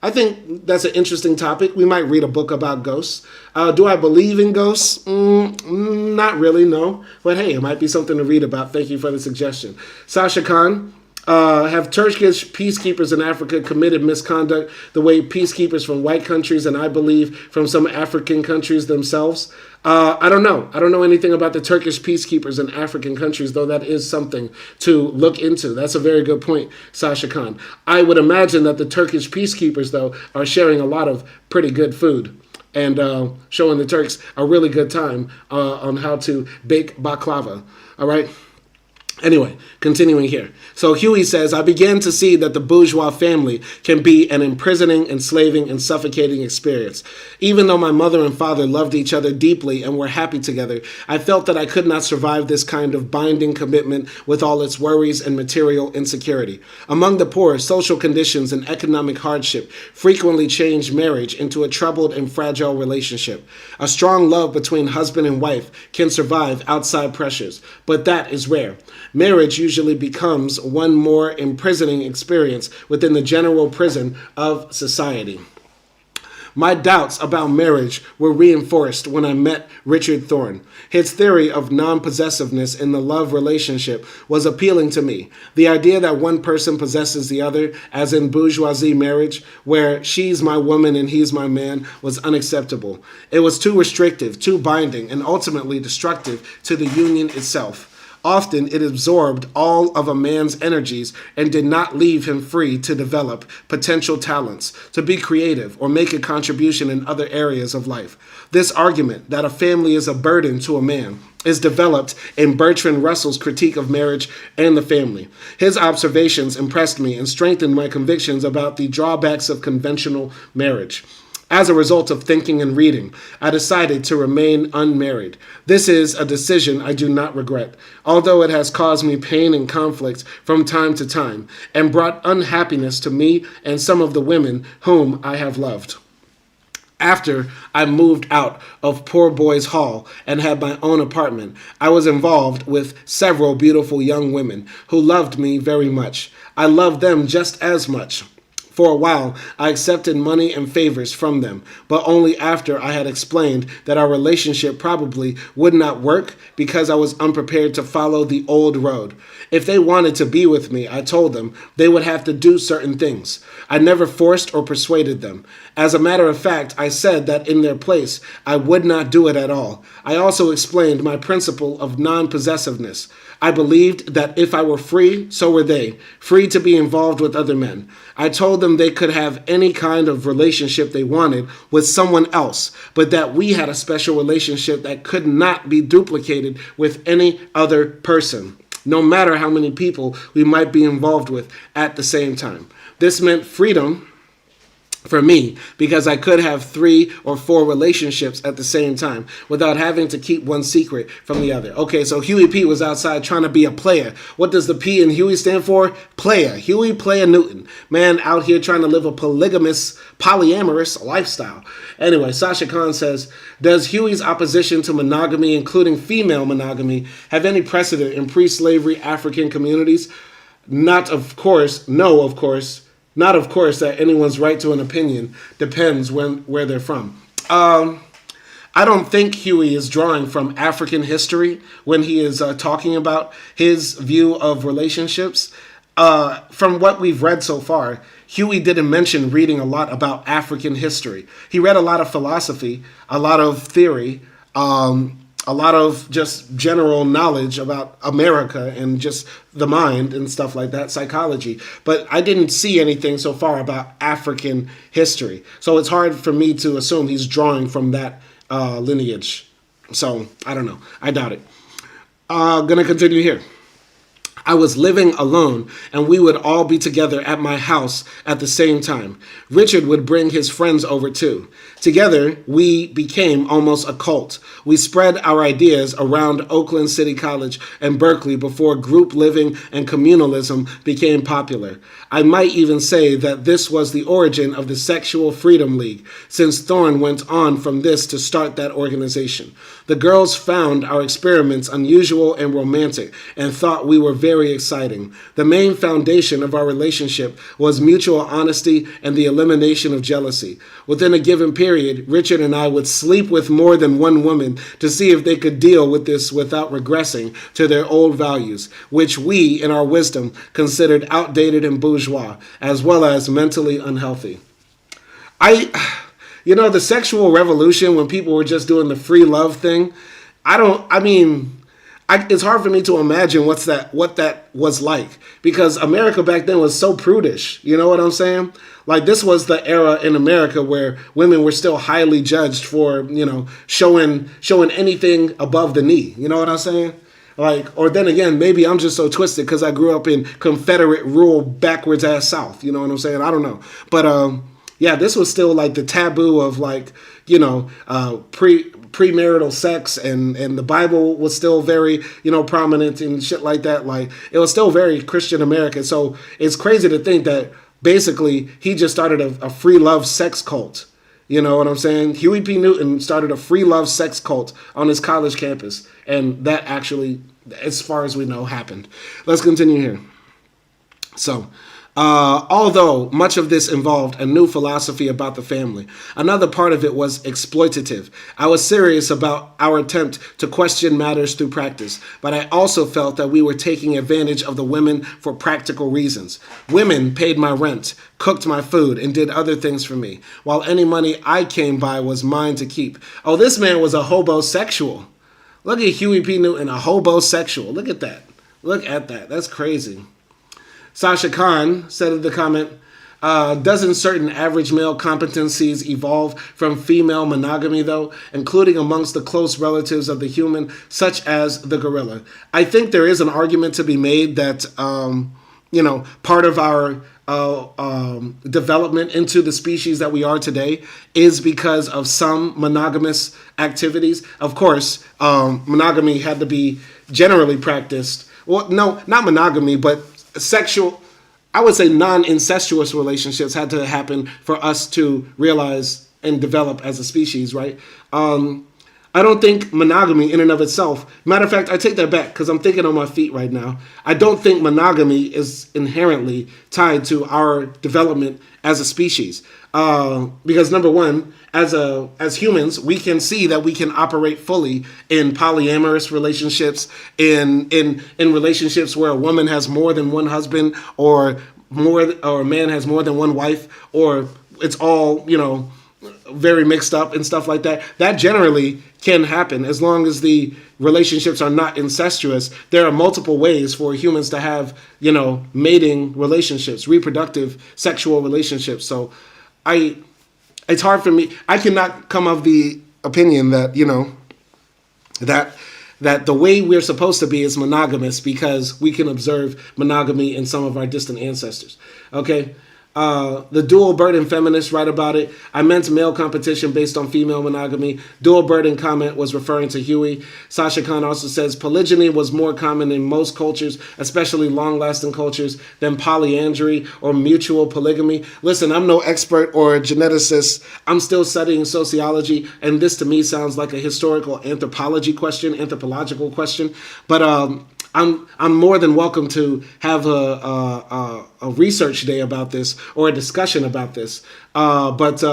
I think that's an interesting topic. We might read a book about ghosts. Do I believe in ghosts? Not really, no. But hey, it might be something to read about. Thank you for the suggestion. Sasha Khan, have Turkish peacekeepers in Africa committed misconduct the way peacekeepers from white countries and I believe from some African countries themselves? I don't know. I don't know anything about the Turkish peacekeepers in African countries, though that is something to look into. That's a very good point, Sasha Khan. I would imagine that the Turkish peacekeepers, though, are sharing a lot of pretty good food and showing the Turks a really good time on how to bake baklava. All right? Anyway, continuing here. So Huey says, I began to see that the bourgeois family can be an imprisoning, enslaving, and suffocating experience. Even though my mother and father loved each other deeply and were happy together, I felt that I could not survive this kind of binding commitment with all its worries and material insecurity. Among the poor, social conditions and economic hardship frequently change marriage into a troubled and fragile relationship. A strong love between husband and wife can survive outside pressures, but that is rare. Marriage usually becomes one more imprisoning experience within the general prison of society. My doubts about marriage were reinforced when I met Richard Thorne. His theory of non-possessiveness in the love relationship was appealing to me. The idea that one person possesses the other, as in bourgeoisie marriage, where she's my woman and he's my man, was unacceptable. It was too restrictive, too binding, and ultimately destructive to the union itself. Often it absorbed all of a man's energies and did not leave him free to develop potential talents, to be creative, or make a contribution in other areas of life. This argument that a family is a burden to a man is developed in Bertrand Russell's critique of marriage and the family. His observations impressed me and strengthened my convictions about the drawbacks of conventional marriage. As a result of thinking and reading, I decided to remain unmarried. This is a decision I do not regret, although it has caused me pain and conflict from time to time and brought unhappiness to me and some of the women whom I have loved. After I moved out of Poor Boys Hall and had my own apartment, I was involved with several beautiful young women who loved me very much. I loved them just as much. For a while, I accepted money and favors from them, but only after I had explained that our relationship probably would not work because I was unprepared to follow the old road. If they wanted to be with me, I told them they would have to do certain things. I never forced or persuaded them. As a matter of fact, I said that in their place, I would not do it at all. I also explained my principle of non-possessiveness. I believed that if I were free, so were they, free to be involved with other men. I told them they could have any kind of relationship they wanted with someone else, but that we had a special relationship that could not be duplicated with any other person, no matter how many people we might be involved with at the same time. This meant freedom for me, because I could have 3 or 4 relationships at the same time without having to keep one secret from the other. Okay, so Huey P was outside trying to be a player. What does the P in Huey stand for? Player. Huey Player Newton. Man out here trying to live a polyamorous lifestyle. Anyway, Sasha Khan says, does Huey's opposition to monogamy, including female monogamy, have any precedent in pre-slavery African communities? Not of course. No, of course. Not, of course, that anyone's right to an opinion depends where they're from. I don't think Huey is drawing from African history when he is talking about his view of relationships. From what we've read so far, Huey didn't mention reading a lot about African history. He read a lot of philosophy, a lot of theory, a lot of just general knowledge about America and just the mind and stuff like that, psychology. But I didn't see anything so far about African history. So it's hard for me to assume he's drawing from that lineage. So I don't know. I doubt it. Gonna continue here. I was living alone, and we would all be together at my house at the same time. Richard would bring his friends over too. Together, we became almost a cult. We spread our ideas around Oakland City College and Berkeley before group living and communalism became popular. I might even say that this was the origin of the Sexual Freedom League, since Thorne went on from this to start that organization. The girls found our experiments unusual and romantic and thought we were very exciting. The main foundation of our relationship was mutual honesty and the elimination of jealousy. Within a given period, Richard and I would sleep with more than one woman to see if they could deal with this without regressing to their old values, which we, in our wisdom, considered outdated and bourgeois, as well as mentally unhealthy. The sexual revolution, when people were just doing the free love thing, it's hard for me to imagine what that was like, because America back then was so prudish. You know what I'm saying? Like, this was the era in America where women were still highly judged for, showing anything above the knee. You know what I'm saying? Like, or then again, maybe I'm just so twisted because I grew up in Confederate rural backwards ass South. You know what I'm saying? I don't know. But yeah, this was still like the taboo of premarital sex, and the Bible was still very, prominent and shit like that. Like, it was still very Christian American. So it's crazy to think that basically he just started a free love sex cult. You know what I'm saying? Huey P. Newton started a free love sex cult on his college campus. And that actually, as far as we know, happened. Let's continue here. So, although much of this involved a new philosophy about the family, another part of it was exploitative. I was serious about our attempt to question matters through practice, but I also felt that we were taking advantage of the women for practical reasons. Women paid my rent, cooked my food, and did other things for me, while any money I came by was mine to keep. Oh, this man was a hobosexual. Look at Huey P. Newton, a hobosexual. Look at that. Look at that. That's crazy. Sasha Khan said in the comment, doesn't certain average male competencies evolve from female monogamy, though, including amongst the close relatives of the human, such as the gorilla? I think there is an argument to be made that, part of our development into the species that we are today is because of some monogamous activities. Of course, monogamy had to be generally practiced. Well, no, not monogamy, but sexual, I would say non-incestuous relationships had to happen for us to realize and develop as a species, right? I don't think monogamy in and of itself, matter of fact, I take that back because I'm thinking on my feet right now. I don't think monogamy is inherently tied to our development as a species. Because number one, as humans, we can see that we can operate fully in polyamorous relationships, in relationships where a woman has more than one husband, or a man has more than one wife, or it's all, very mixed up and stuff like that. That generally can happen as long as the relationships are not incestuous. There are multiple ways for humans to have, mating relationships, reproductive sexual relationships. So it's hard for me. I cannot come of the opinion that, that the way we're supposed to be is monogamous because we can observe monogamy in some of our distant ancestors. Okay? The dual burden feminists write about it. I meant male competition based on female monogamy. Dual burden comment was referring to Huey. Sasha Khan also says polygyny was more common in most cultures, especially long-lasting cultures, than polyandry or mutual polygamy. Listen, I'm no expert or a geneticist. I'm still studying sociology, and this to me sounds like a historical anthropological question. But I'm more than welcome to have a research day about this or a discussion about this. But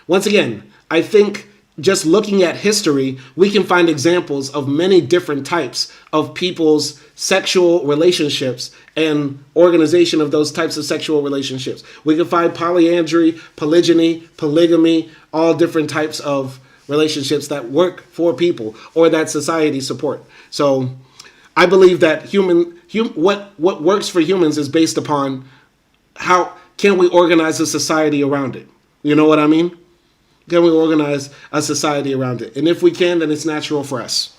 once again, I think just looking at history, we can find examples of many different types of people's sexual relationships and organization of those types of sexual relationships. We can find polyandry, polygyny, polygamy, all different types of relationships that work for people or that society support. So I believe that what works for humans is based upon how can we organize a society around it. You know what I mean? Can we organize a society around it? And if we can, then it's natural for us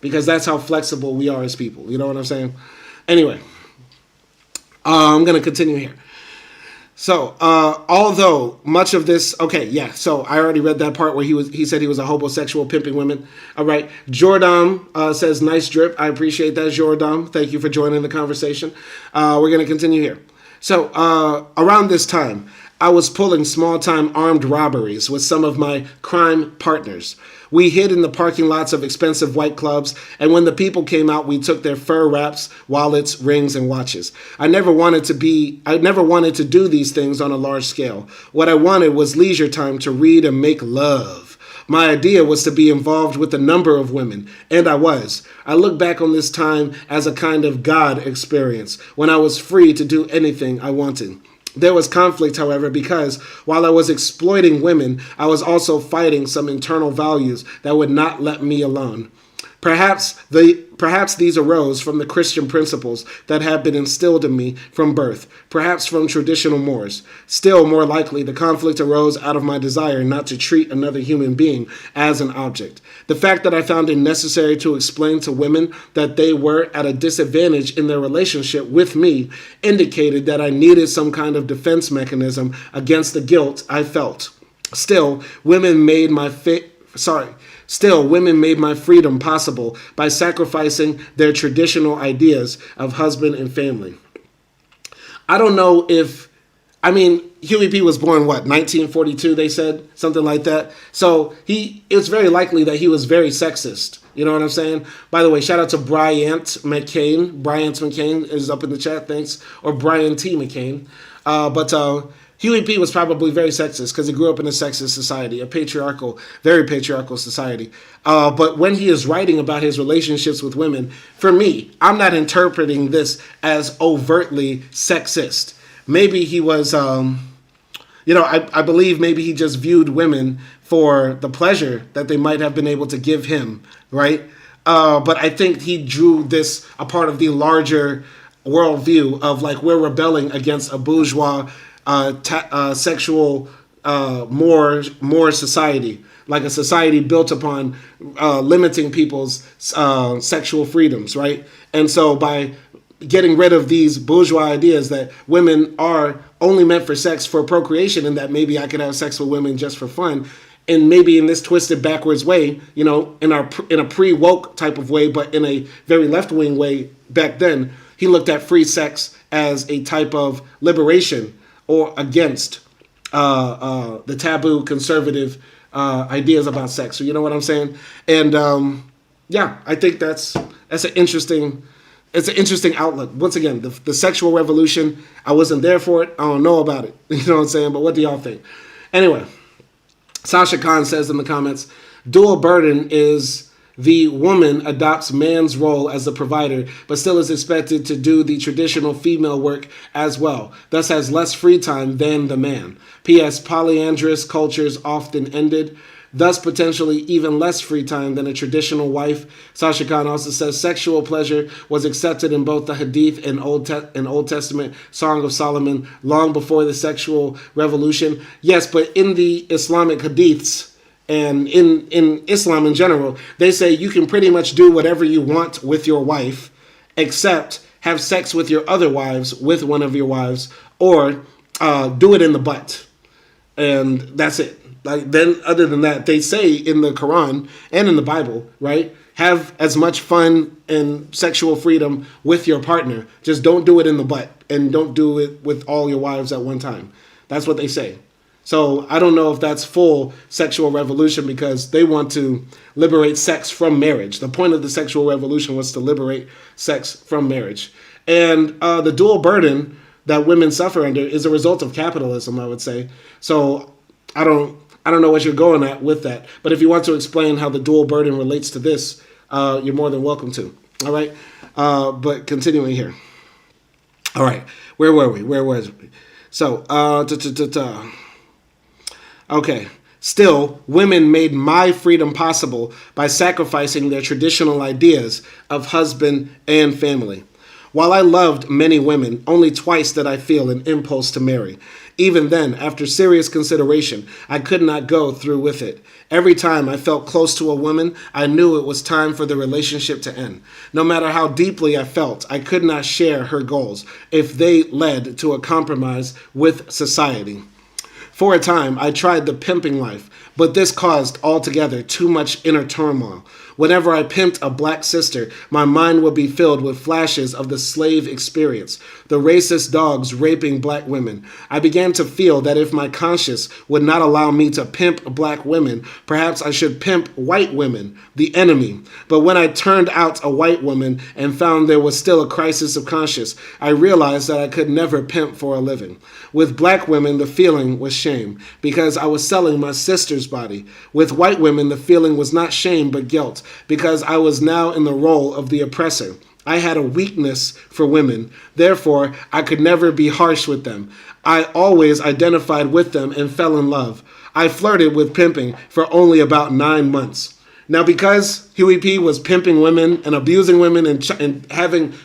because that's how flexible we are as people. You know what I'm saying? Anyway, I'm going to continue here. So, although much of this, so I already read that part where he said he was a homosexual pimping women. All right. Jordan says, nice drip. I appreciate that, Jordan. Thank you for joining the conversation. We're going to continue here. So, around this time, I was pulling small-time armed robberies with some of my crime partners. We hid in the parking lots of expensive white clubs, and when the people came out, we took their fur wraps, wallets, rings, and watches. I never wanted to do these things on a large scale. What I wanted was leisure time to read and make love. My idea was to be involved with a number of women, and I was. I look back on this time as a kind of God experience, when I was free to do anything I wanted. There was conflict, however, because while I was exploiting women, I was also fighting some internal values that would not let me alone. Perhaps these arose from the Christian principles that had been instilled in me from birth, perhaps from traditional mores. Still more likely, the conflict arose out of my desire not to treat another human being as an object. The fact that I found it necessary to explain to women that they were at a disadvantage in their relationship with me indicated that I needed some kind of defense mechanism against the guilt I felt. Still, women made my freedom possible by sacrificing their traditional ideas of husband and family. I don't know Huey P was born, 1942, they said? Something like that. So it's very likely that he was very sexist. You know what I'm saying? By the way, shout out to Bryant McCain. Bryant McCain is up in the chat, thanks. Or Brian T. McCain. But Huey P was probably very sexist because he grew up in a sexist society, very patriarchal society. But when he is writing about his relationships with women, for me, I'm not interpreting this as overtly sexist. Maybe he was, I believe maybe he just viewed women for the pleasure that they might have been able to give him, right? But I think he drew this a part of the larger worldview of like we're rebelling against a bourgeois sexual more society, like a society built upon limiting people's sexual freedoms, right? And so by getting rid of these bourgeois ideas that women are only meant for sex for procreation, and that maybe I could have sex with women just for fun, and maybe in this twisted backwards way, you know, in a pre-woke type of way, but in a very left-wing way back then, he looked at free sex as a type of liberation or against the taboo conservative ideas about sex. So you know what I'm saying? And yeah, I think that's an interesting. It's an interesting outlook. Once again, the sexual revolution, I wasn't there for it. I don't know about it. You know what I'm saying? But what do y'all think? Anyway, Sasha Khan says in the comments, dual burden is the woman adopts man's role as the provider, but still is expected to do the traditional female work as well, thus has less free time than the man. P.S. Polyandrous cultures often ended, thus potentially even less free time than a traditional wife. Sasha Khan also says sexual pleasure was accepted in both the Hadith and Old Testament Song of Solomon long before the sexual revolution. Yes, but in the Islamic Hadiths and in Islam in general, they say you can pretty much do whatever you want with your wife except have sex with your other wives, with one of your wives, or do it in the butt. And that's it. Like then, other than that, they say in the Quran and in the Bible, right? Have as much fun and sexual freedom with your partner. Just don't do it in the butt, and don't do it with all your wives at one time. That's what they say. So I don't know if that's full sexual revolution because they want to liberate sex from marriage. The point of the sexual revolution was to liberate sex from marriage. And the dual burden that women suffer under is a result of capitalism, I would say. So I don't know what you're going at with that. But if you want to explain how the dual burden relates to this, you're more than welcome to. All right. But continuing here. All right. Where were we? Where was we? So, okay. Still, women made my freedom possible by sacrificing their traditional ideas of husband and family. While I loved many women, only twice did I feel an impulse to marry. Even then, after serious consideration, I could not go through with it. Every time I felt close to a woman, I knew it was time for the relationship to end. No matter how deeply I felt, I could not share her goals if they led to a compromise with society. For a time, I tried the pimping life, but this caused altogether too much inner turmoil. Whenever I pimped a black sister, my mind would be filled with flashes of the slave experience, the racist dogs raping black women. I began to feel that if my conscience would not allow me to pimp black women, perhaps I should pimp white women, the enemy. But when I turned out a white woman and found there was still a crisis of conscience, I realized that I could never pimp for a living. With black women, the feeling was shame, because I was selling my sister's body. With white women, the feeling was not shame but guilt, because I was now in the role of the oppressor. I had a weakness for women. Therefore, I could never be harsh with them. I always identified with them and fell in love. I flirted with pimping for only about 9 months. Now, because Huey P was pimping women and abusing women and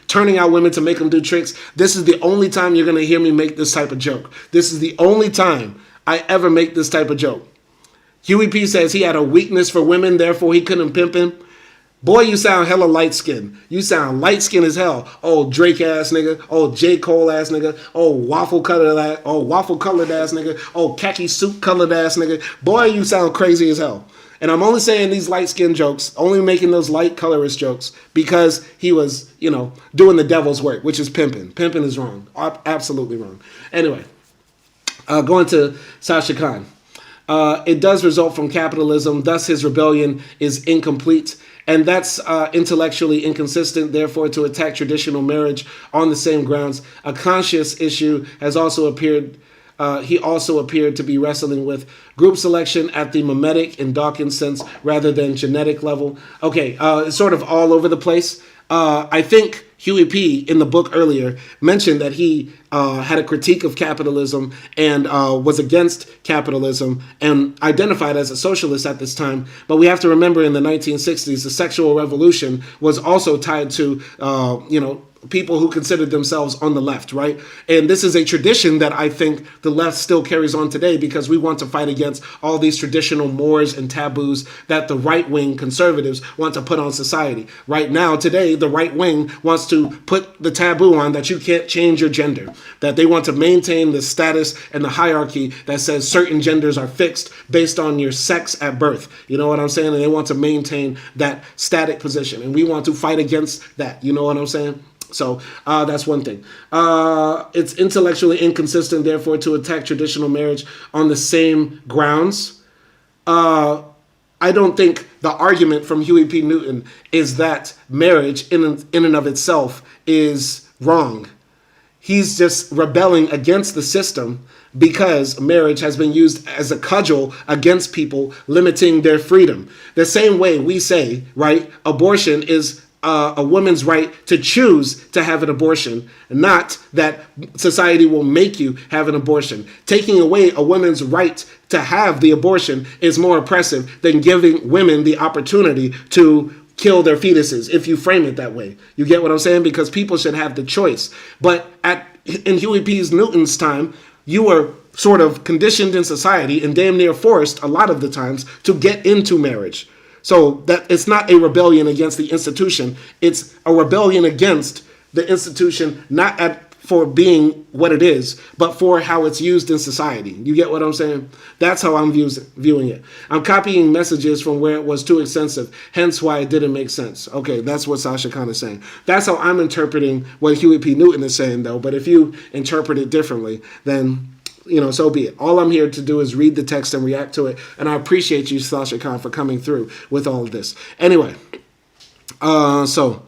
turning out women to make them do tricks, this is the only time you're going to hear me make this type of joke. This is the only time I ever make this type of joke. Huey P says he had a weakness for women, therefore he couldn't pimp him. Boy, you sound hella light-skinned. You sound light-skinned as hell. Oh, Drake-ass nigga. Oh, J. Cole-ass nigga. Oh, waffle-colored ass nigga. Oh, khaki suit-colored ass nigga. Boy, you sound crazy as hell. And I'm only saying these light-skinned jokes, only making those light colorist jokes because he was, doing the devil's work, which is pimping. Pimping is wrong. Absolutely wrong. Anyway, going to Sasha Khan. It does result from capitalism, thus his rebellion is incomplete, and that's intellectually inconsistent. Therefore, to attack traditional marriage on the same grounds, a conscious issue has also appeared. He also appeared to be wrestling with group selection at the mimetic and Dawkins sense rather than genetic level. Okay, it's sort of all over the place. I think Huey P. in the book earlier mentioned that he had a critique of capitalism and was against capitalism and identified as a socialist at this time. But we have to remember in the 1960s, the sexual revolution was also tied to, people who considered themselves on the left, right? And this is a tradition that I think the left still carries on today because we want to fight against all these traditional mores and taboos that the right-wing conservatives want to put on society. Right now, today, the right wing wants to put the taboo on that you can't change your gender, that they want to maintain the status and the hierarchy that says certain genders are fixed based on your sex at birth. You know what I'm saying? And they want to maintain that static position. And we want to fight against that. You know what I'm saying? So that's one thing. It's intellectually inconsistent, therefore, to attack traditional marriage on the same grounds. I don't think the argument from Huey P. Newton is that marriage in and of itself is wrong. He's just rebelling against the system because marriage has been used as a cudgel against people, limiting their freedom. The same way we say, right, abortion is a woman's right to choose to have an abortion, not that society will make you have an abortion. Taking away a woman's right to have the abortion is more oppressive than giving women the opportunity to kill their fetuses, if you frame it that way. You get what I'm saying? Because people should have the choice. But in Huey P. Newton's time, you were sort of conditioned in society and damn near forced a lot of the times to get into marriage. So that it's not a rebellion against the institution. It's a rebellion against the institution, not for being what it is, but for how it's used in society. You get what I'm saying? That's how I'm viewing it. I'm copying messages from where it was too extensive, hence why it didn't make sense. Okay, that's what Sasha Khan is saying. That's how I'm interpreting what Huey P. Newton is saying, though. But if you interpret it differently, then so be it. All I'm here to do is read the text and react to it. And I appreciate you, Sasha Khan, for coming through with all of this. Anyway, so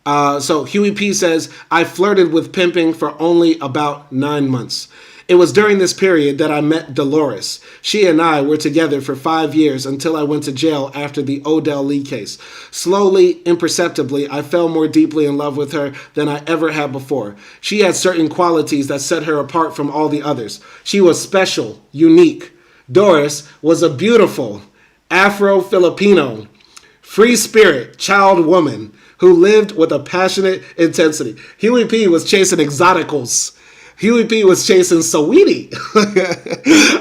Huey P says, I flirted with pimping for only about 9 months. It was during this period that I met Dolores. She and I were together for 5 years until I went to jail after the Odell Lee case. Slowly, imperceptibly, I fell more deeply in love with her than I ever had before. She had certain qualities that set her apart from all the others. She was special, unique. Doris was a beautiful Afro-Filipino, free spirit, child woman who lived with a passionate intensity. Huey P. was chasing exoticals. Huey P. was chasing Saweetie.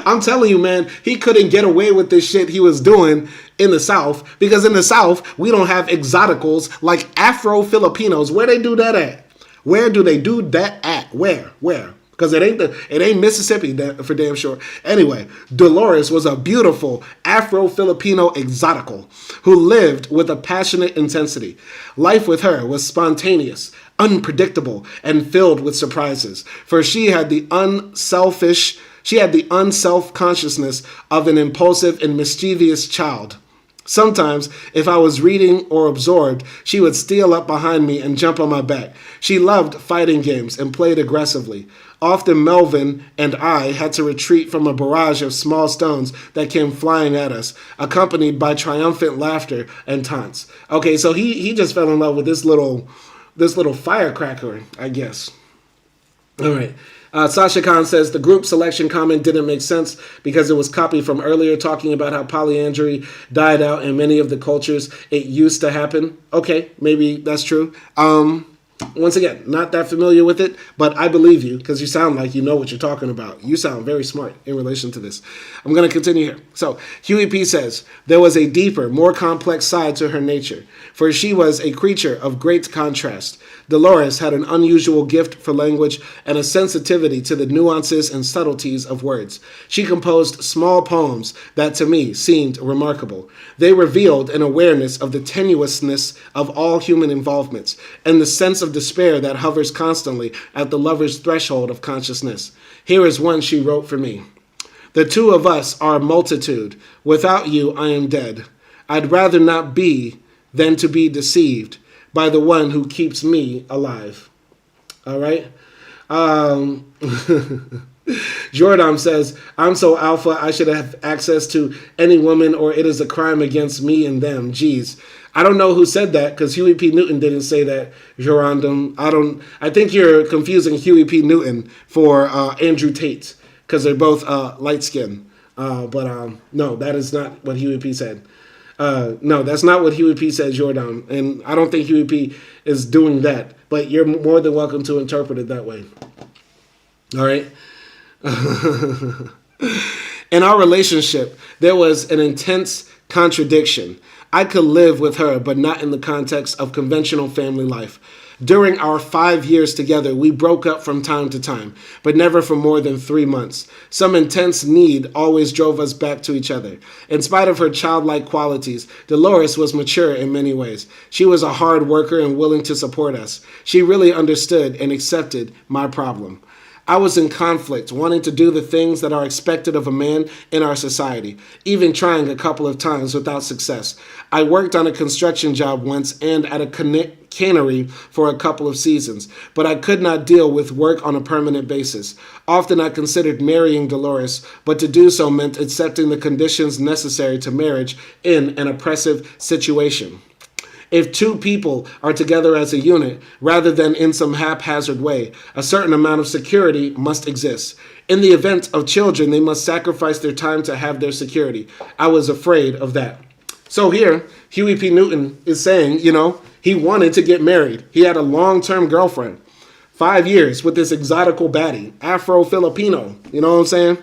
I'm telling you, man, he couldn't get away with this shit he was doing in the South because in the South, we don't have exoticals like Afro-Filipinos. Where they do that at? Where do they do that at? Where? Because it ain't Mississippi for damn sure. Anyway, Dolores was a beautiful Afro-Filipino exotical who lived with a passionate intensity. Life with her was spontaneous, unpredictable, and filled with surprises. For she had the unself-consciousness of an impulsive and mischievous child. Sometimes, if I was reading or absorbed, she would steal up behind me and jump on my back. She loved fighting games and played aggressively. Often Melvin and I had to retreat from a barrage of small stones that came flying at us, accompanied by triumphant laughter and taunts. Okay, so he just fell in love with this little firecracker, I guess. All right. Sasha Khan says the group selection comment didn't make sense because it was copied from earlier talking about how polyandry died out in many of the cultures it used to happen. Okay, maybe that's true. Once again, not that familiar with it, but I believe you because you sound like you know what you're talking about. You sound very smart in relation to this. I'm going to continue here. So Huey P. says, there was a deeper, more complex side to her nature, for she was a creature of great contrast. Dolores had an unusual gift for language and a sensitivity to the nuances and subtleties of words. She composed small poems that to me seemed remarkable. They revealed an awareness of the tenuousness of all human involvements and the sense of despair that hovers constantly at the lover's threshold of consciousness. Here is one she wrote for me. The two of us are a multitude. Without you, I am dead. I'd rather not be than to be deceived by the one who keeps me alive. All right? Jordan says, I'm so alpha, I should have access to any woman or it is a crime against me and them. Jeez. I don't know who said that because Huey P. Newton didn't say that, Gerondum. I think you're confusing Huey P. Newton for Andrew Tate because they're both light skinned. But no, that is not what Huey P. said. No, that's not what Huey P. said, Jordan. And I don't think Huey P. is doing that. But you're more than welcome to interpret it that way. All right? In our relationship, there was an intense contradiction. I could live with her, but not in the context of conventional family life. During our 5 years together, we broke up from time to time, but never for more than 3 months. Some intense need always drove us back to each other. In spite of her childlike qualities, Dolores was mature in many ways. She was a hard worker and willing to support us. She really understood and accepted my problem. I was in conflict, wanting to do the things that are expected of a man in our society, even trying a couple of times without success. I worked on a construction job once and at a cannery for a couple of seasons, but I could not deal with work on a permanent basis. Often I considered marrying Dolores, but to do so meant accepting the conditions necessary to marriage in an oppressive situation. If two people are together as a unit, rather than in some haphazard way, a certain amount of security must exist. In the event of children, they must sacrifice their time to have their security. I was afraid of that. So here, Huey P. Newton is saying, he wanted to get married. He had a long-term girlfriend. 5 years with this exotical baddie, Afro-Filipino. You know what I'm saying?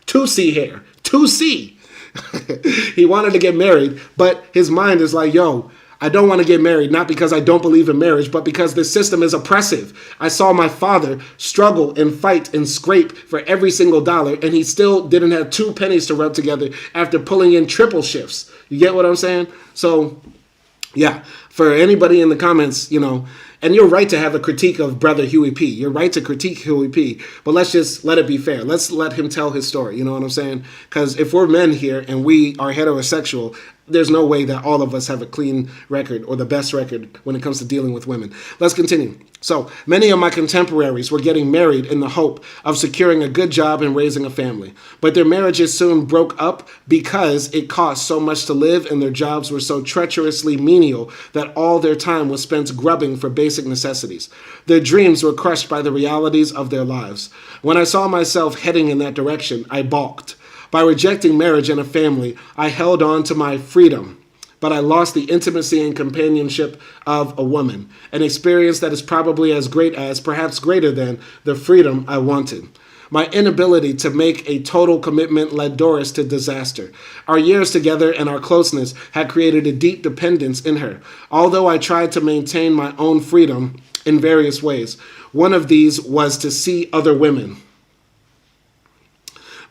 2C hair. 2C. He wanted to get married, but his mind is like, I don't want to get married, not because I don't believe in marriage, but because the system is oppressive. I saw my father struggle and fight and scrape for every single dollar, and he still didn't have 2 pennies to rub together after pulling in triple shifts. You get what I'm saying? So, yeah, for anybody in the comments, and you're right to have a critique of brother Huey P. You're right to critique Huey P. But let's just let it be fair. Let's let him tell his story. You know what I'm saying? Because if we're men here and we are heterosexual, there's no way that all of us have a clean record or the best record when it comes to dealing with women. Let's continue. So many of my contemporaries were getting married in the hope of securing a good job and raising a family. But their marriages soon broke up because it cost so much to live and their jobs were so treacherously menial that all their time was spent grubbing for basic necessities. Their dreams were crushed by the realities of their lives. When I saw myself heading in that direction, I balked. By rejecting marriage and a family, I held on to my freedom, but I lost the intimacy and companionship of a woman, an experience that is probably as great as, perhaps greater than, the freedom I wanted. My inability to make a total commitment led Doris to disaster. Our years together and our closeness had created a deep dependence in her. Although I tried to maintain my own freedom in various ways, one of these was to see other women.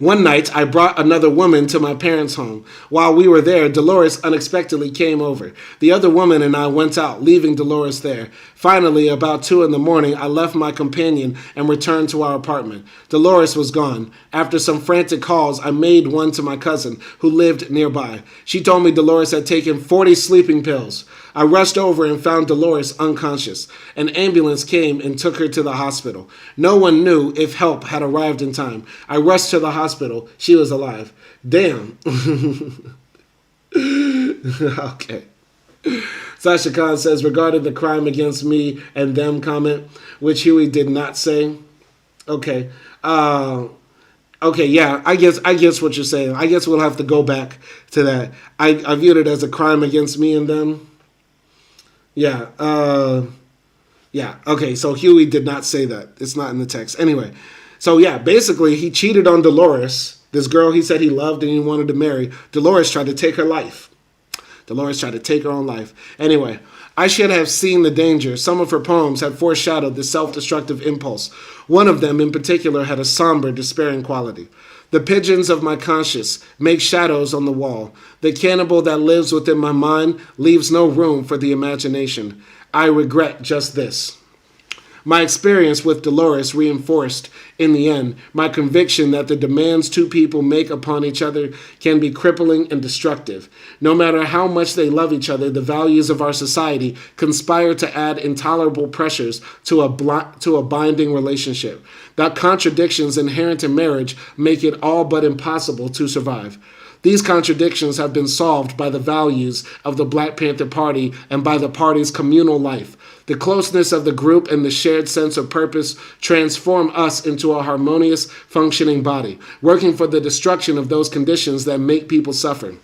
One night, I brought another woman to my parents' home. While we were there, Dolores unexpectedly came over. The other woman and I went out, leaving Dolores there. Finally, about 2 a.m, I left my companion and returned to our apartment. Dolores was gone. After some frantic calls, I made one to my cousin, who lived nearby. She told me Dolores had taken 40 sleeping pills. I rushed over and found Dolores unconscious. An ambulance came and took her to the hospital. No one knew if help had arrived in time. I rushed to the hospital. She was alive. Damn. Okay. Sasha Khan says, regarding the crime against me and them comment, which Huey did not say. Okay. Okay, yeah, I guess what you're saying. I guess we'll have to go back to that. I viewed it as a crime against me and them. Yeah, okay, so Huey did not say that. It's not in the text. Anyway, so yeah, basically he cheated on Dolores, this girl he said he loved and he wanted to marry. Dolores tried to take her life. Dolores tried to take her own life. Anyway, I should have seen the danger. Some of her poems had foreshadowed the self-destructive impulse. One of them in particular had a somber, despairing quality. The pigeons of my conscience make shadows on the wall. The cannibal that lives within my mind leaves no room for the imagination. I regret just this. My experience with Dolores reinforced, in the end, my conviction that the demands two people make upon each other can be crippling and destructive. No matter how much they love each other, the values of our society conspire to add intolerable pressures to a binding relationship. The contradictions inherent in marriage make it all but impossible to survive. These contradictions have been solved by the values of the Black Panther Party and by the party's communal life. The closeness of the group and the shared sense of purpose transform us into a harmonious, functioning body, working for the destruction of those conditions that make people suffer.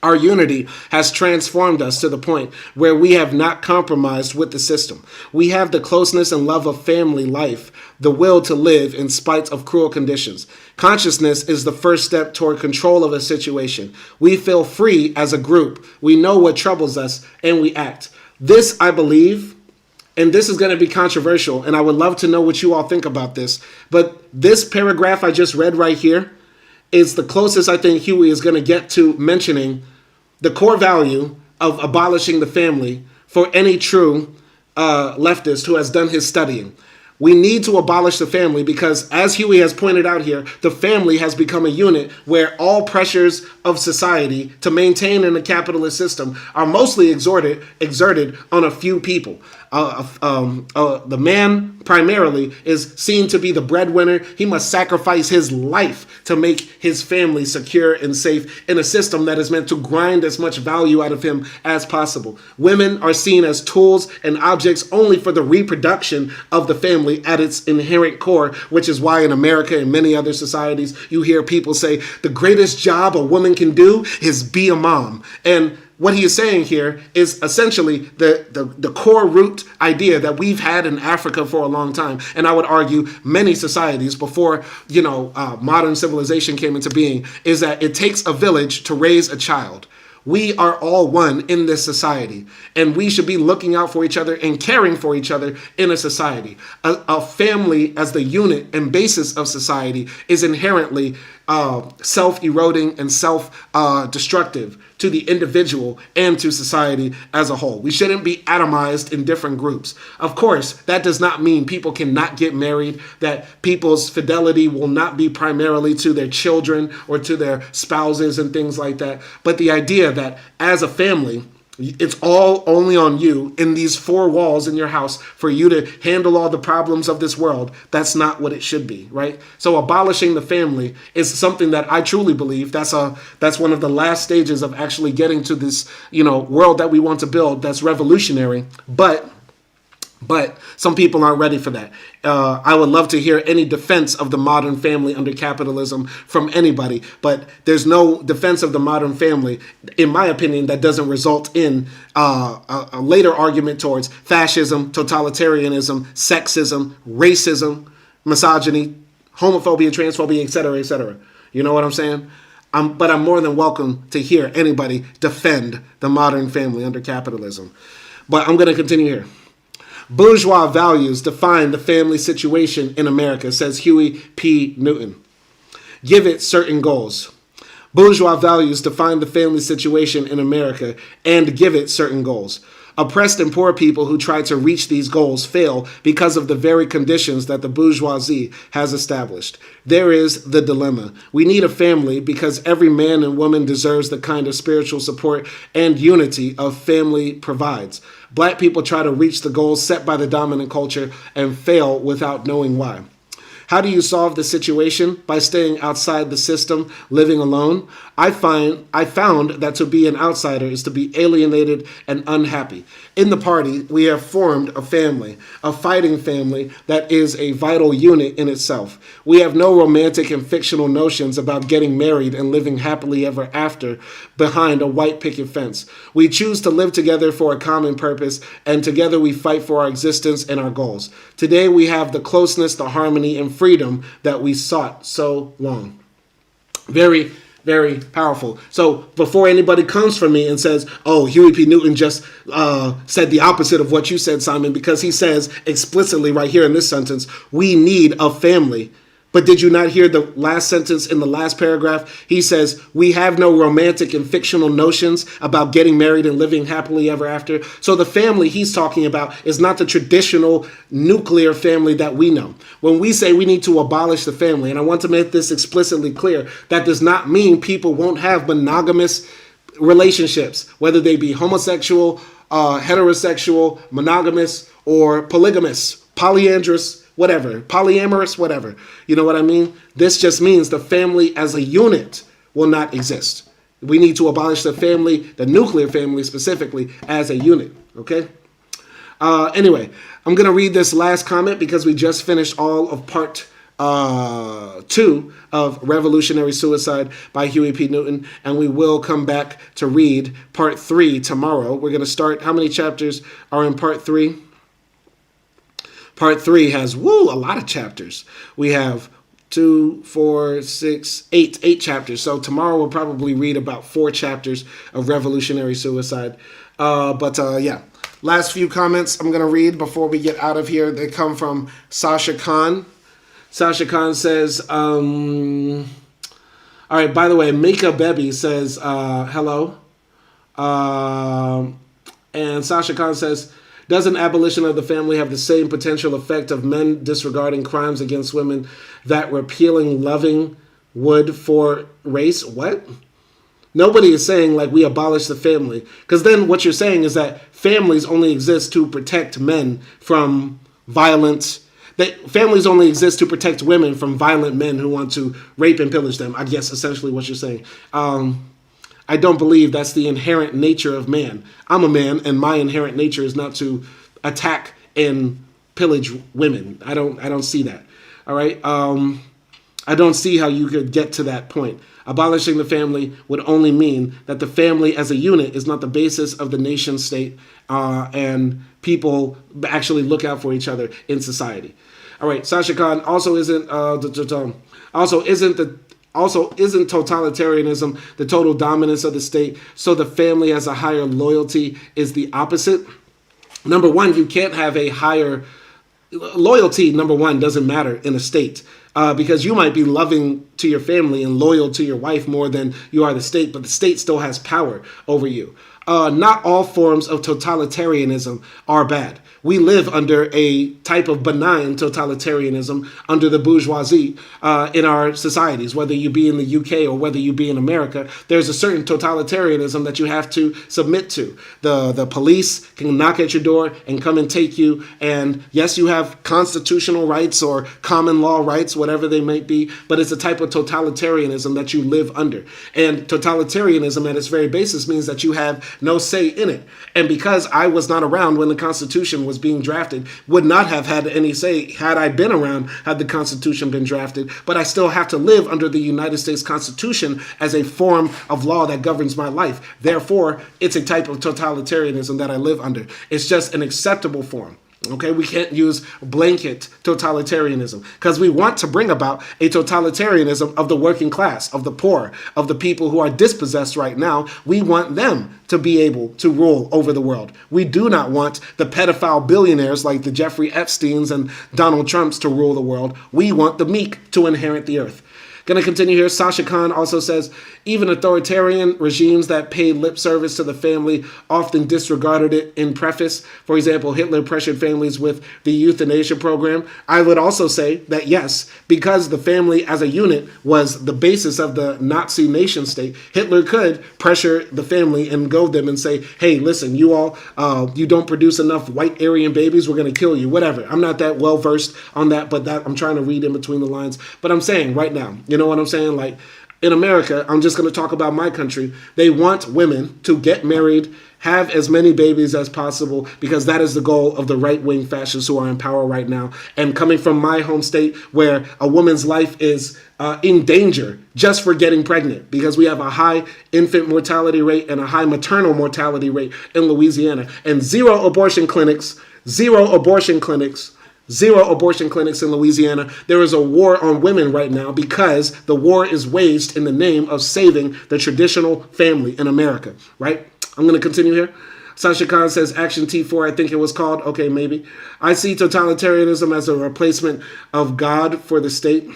Our unity has transformed us to the point where we have not compromised with the system. We have the closeness and love of family life, the will to live in spite of cruel conditions. Consciousness is the first step toward control of a situation. We feel free as a group. We know what troubles us, and we act. This, I believe, and this is going to be controversial, and I would love to know what you all think about this, but this paragraph I just read right here is the closest I think Huey is going to get to mentioning the core value of abolishing the family for any true leftist who has done his studying. We need to abolish the family because, as Huey has pointed out here, the family has become a unit where all pressures of society to maintain in a capitalist system are mostly exerted on a few people. The man primarily is seen to be the breadwinner. He must sacrifice his life to make his family secure and safe in a system that is meant to grind as much value out of him as possible. Women are seen as tools and objects only for the reproduction of the family at its inherent core, which is why in America and many other societies, you hear people say the greatest job a woman can do is be a mom. And what he is saying here is essentially the core root idea that we've had in Africa for a long time. And I would argue many societies before, modern civilization came into being, is that it takes a village to raise a child. We are all one in this society, and we should be looking out for each other and caring for each other in a society. A family as the unit and basis of society is inherently self-eroding and self-destructive to the individual and to society as a whole. We shouldn't be atomized in different groups. Of course, that does not mean people cannot get married, that people's fidelity will not be primarily to their children or to their spouses and things like that. But the idea that as a family, it's all only on you in these four walls in your house for you to handle all the problems of this world. That's not what it should be, right? So abolishing the family is something that I truly believe that's one of the last stages of actually getting to this, world that we want to build that's revolutionary. But some people aren't ready for that. I would love to hear any defense of the modern family under capitalism from anybody, but there's no defense of the modern family, in my opinion, that doesn't result in a later argument towards fascism, totalitarianism, sexism, racism, misogyny, homophobia, transphobia, etc., etc. You know what I'm saying? But I'm more than welcome to hear anybody defend the modern family under capitalism. But I'm going to continue here. Bourgeois values define the family situation in America, says Huey P. Newton. Give it certain goals. Bourgeois values define the family situation in America and give it certain goals. Oppressed and poor people who try to reach these goals fail because of the very conditions that the bourgeoisie has established. There is the dilemma. We need a family because every man and woman deserves the kind of spiritual support and unity a family provides. Black people try to reach the goals set by the dominant culture and fail without knowing why. How do you solve the situation? By staying outside the system, living alone? I found that to be an outsider is to be alienated and unhappy. In the party, we have formed a family, a fighting family that is a vital unit in itself. We have no romantic and fictional notions about getting married and living happily ever after behind a white picket fence. We choose to live together for a common purpose, and together we fight for our existence and our goals. Today we have the closeness, the harmony, and freedom that we sought so long. Very, very powerful. So before anybody comes for me and says, oh, Huey P. Newton just said the opposite of what you said, Simon, because he says explicitly right here in this sentence, we need a family. But did you not hear the last sentence in the last paragraph? He says, we have no romantic and fictional notions about getting married and living happily ever after. So the family he's talking about is not the traditional nuclear family that we know. When we say we need to abolish the family, and I want to make this explicitly clear, that does not mean people won't have monogamous relationships, whether they be homosexual, heterosexual, monogamous, or polygamous, polyandrous, whatever, polyamorous, whatever. You know what I mean? This just means the family as a unit will not exist. We need to abolish the family, the nuclear family specifically, as a unit, okay? Anyway, I'm going to read this last comment because we just finished all of part 2 of Revolutionary Suicide by Huey P. Newton, and we will come back to read part 3 tomorrow. We're going to start, how many chapters are in part 3? Part 3 has, a lot of chapters. We have 2, 4, 6, 8 chapters. So tomorrow we'll probably read about 4 chapters of Revolutionary Suicide. Yeah. Last few comments I'm going to read before we get out of here. They come from Sasha Khan. Sasha Khan says, all right, by the way, Mika Bebby says, hello. And Sasha Khan says, doesn't abolition of the family have the same potential effect of men disregarding crimes against women that repealing loving would for race? What? Nobody is saying like we abolish the family, because then what you're saying is that families only exist to protect men from violence. That families only exist to protect women from violent men who want to rape and pillage them. I guess essentially what you're saying. I don't believe that's the inherent nature of man. I'm a man, and my inherent nature is not to attack and pillage women. I don't see that. All right. I don't see how you could get to that point. Abolishing the family would only mean that the family as a unit is not the basis of the nation state, and people actually look out for each other in society. All right, Sasha Khan also isn't totalitarianism the total dominance of the state, so the family as a higher loyalty is the opposite. Number one, you can't have a higher loyalty. Number one, doesn't matter in a state. Because you might be loving to your family and loyal to your wife more than you are the state, but the state still has power over you. Not all forms of totalitarianism are bad. We live under a type of benign totalitarianism under the bourgeoisie in our societies, whether you be in the UK or whether you be in America. There's a certain totalitarianism that you have to submit to. The police can knock at your door and come and take you. And yes, you have constitutional rights or common law rights, whatever they might be, but it's a type of totalitarianism that you live under. And totalitarianism at its very basis means that you have no say in it. And because I was not around when the Constitution was being drafted, would not have had any say had I been around had the Constitution been drafted, but I still have to live under the United States Constitution as a form of law that governs my life. Therefore, it's a type of totalitarianism that I live under. It's just an acceptable form. Okay, we can't use blanket totalitarianism because we want to bring about a totalitarianism of the working class, of the poor, of the people who are dispossessed right now. We want them to be able to rule over the world. We do not want the pedophile billionaires like the Jeffrey Epsteins and Donald Trumps to rule the world. We want the meek to inherit the earth. Going to continue here. Sasha Khan also says, even authoritarian regimes that paid lip service to the family often disregarded it in preface. For example, Hitler pressured families with the euthanasia program. I would also say that yes, because the family as a unit was the basis of the Nazi nation state, Hitler could pressure the family and goad them and say, hey, listen, you all, you don't produce enough white Aryan babies, we're going to kill you, whatever. I'm not that well versed on that, but that I'm trying to read in between the lines. But I'm saying right now, you know what I'm saying? Like in America, I'm just going to talk about my country. They want women to get married, have as many babies as possible, because that is the goal of the right-wing fascists who are in power right now. And coming from my home state where a woman's life is in danger just for getting pregnant, because we have a high infant mortality rate and a high maternal mortality rate in Louisiana, and zero abortion clinics in Louisiana. There is a war on women right now because the war is waged in the name of saving the traditional family in America, right? I'm going to continue here. Sasha Khan says, Action T4, I think it was called. Okay, maybe. I see totalitarianism as a replacement of God for the state.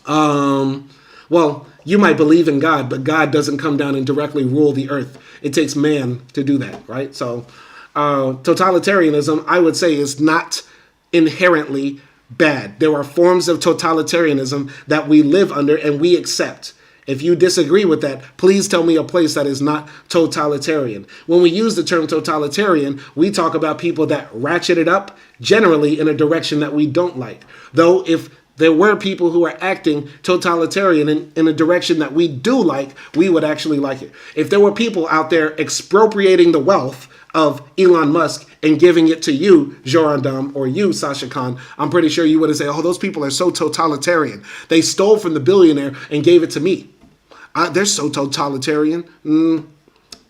Well, you might believe in God, but God doesn't come down and directly rule the earth. It takes man to do that, right? So totalitarianism, I would say, is not inherently bad. There are forms of totalitarianism that we live under and we accept. If you disagree with that, please tell me a place that is not totalitarian. When we use the term totalitarian, we talk about people that ratchet it up, generally in a direction that we don't like. Though if there were people who are acting totalitarian in a direction that we do like, we would actually like it. If there were people out there expropriating the wealth of Elon Musk and giving it to you, Jorandam, or you, Sasha Khan, I'm pretty sure you would have said, oh, those people are so totalitarian. They stole from the billionaire and gave it to me. They're so totalitarian.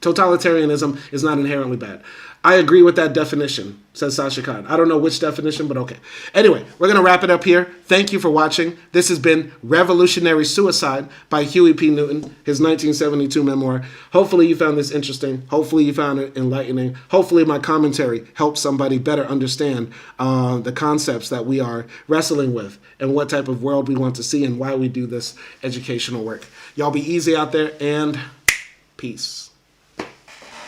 Totalitarianism is not inherently bad. I agree with that definition, says Sasha Khan. I don't know which definition, but okay. Anyway, we're going to wrap it up here. Thank you for watching. This has been Revolutionary Suicide by Huey P. Newton, his 1972 memoir. Hopefully you found this interesting. Hopefully you found it enlightening. Hopefully my commentary helped somebody better understand the concepts that we are wrestling with and what type of world we want to see and why we do this educational work. Y'all be easy out there, and peace.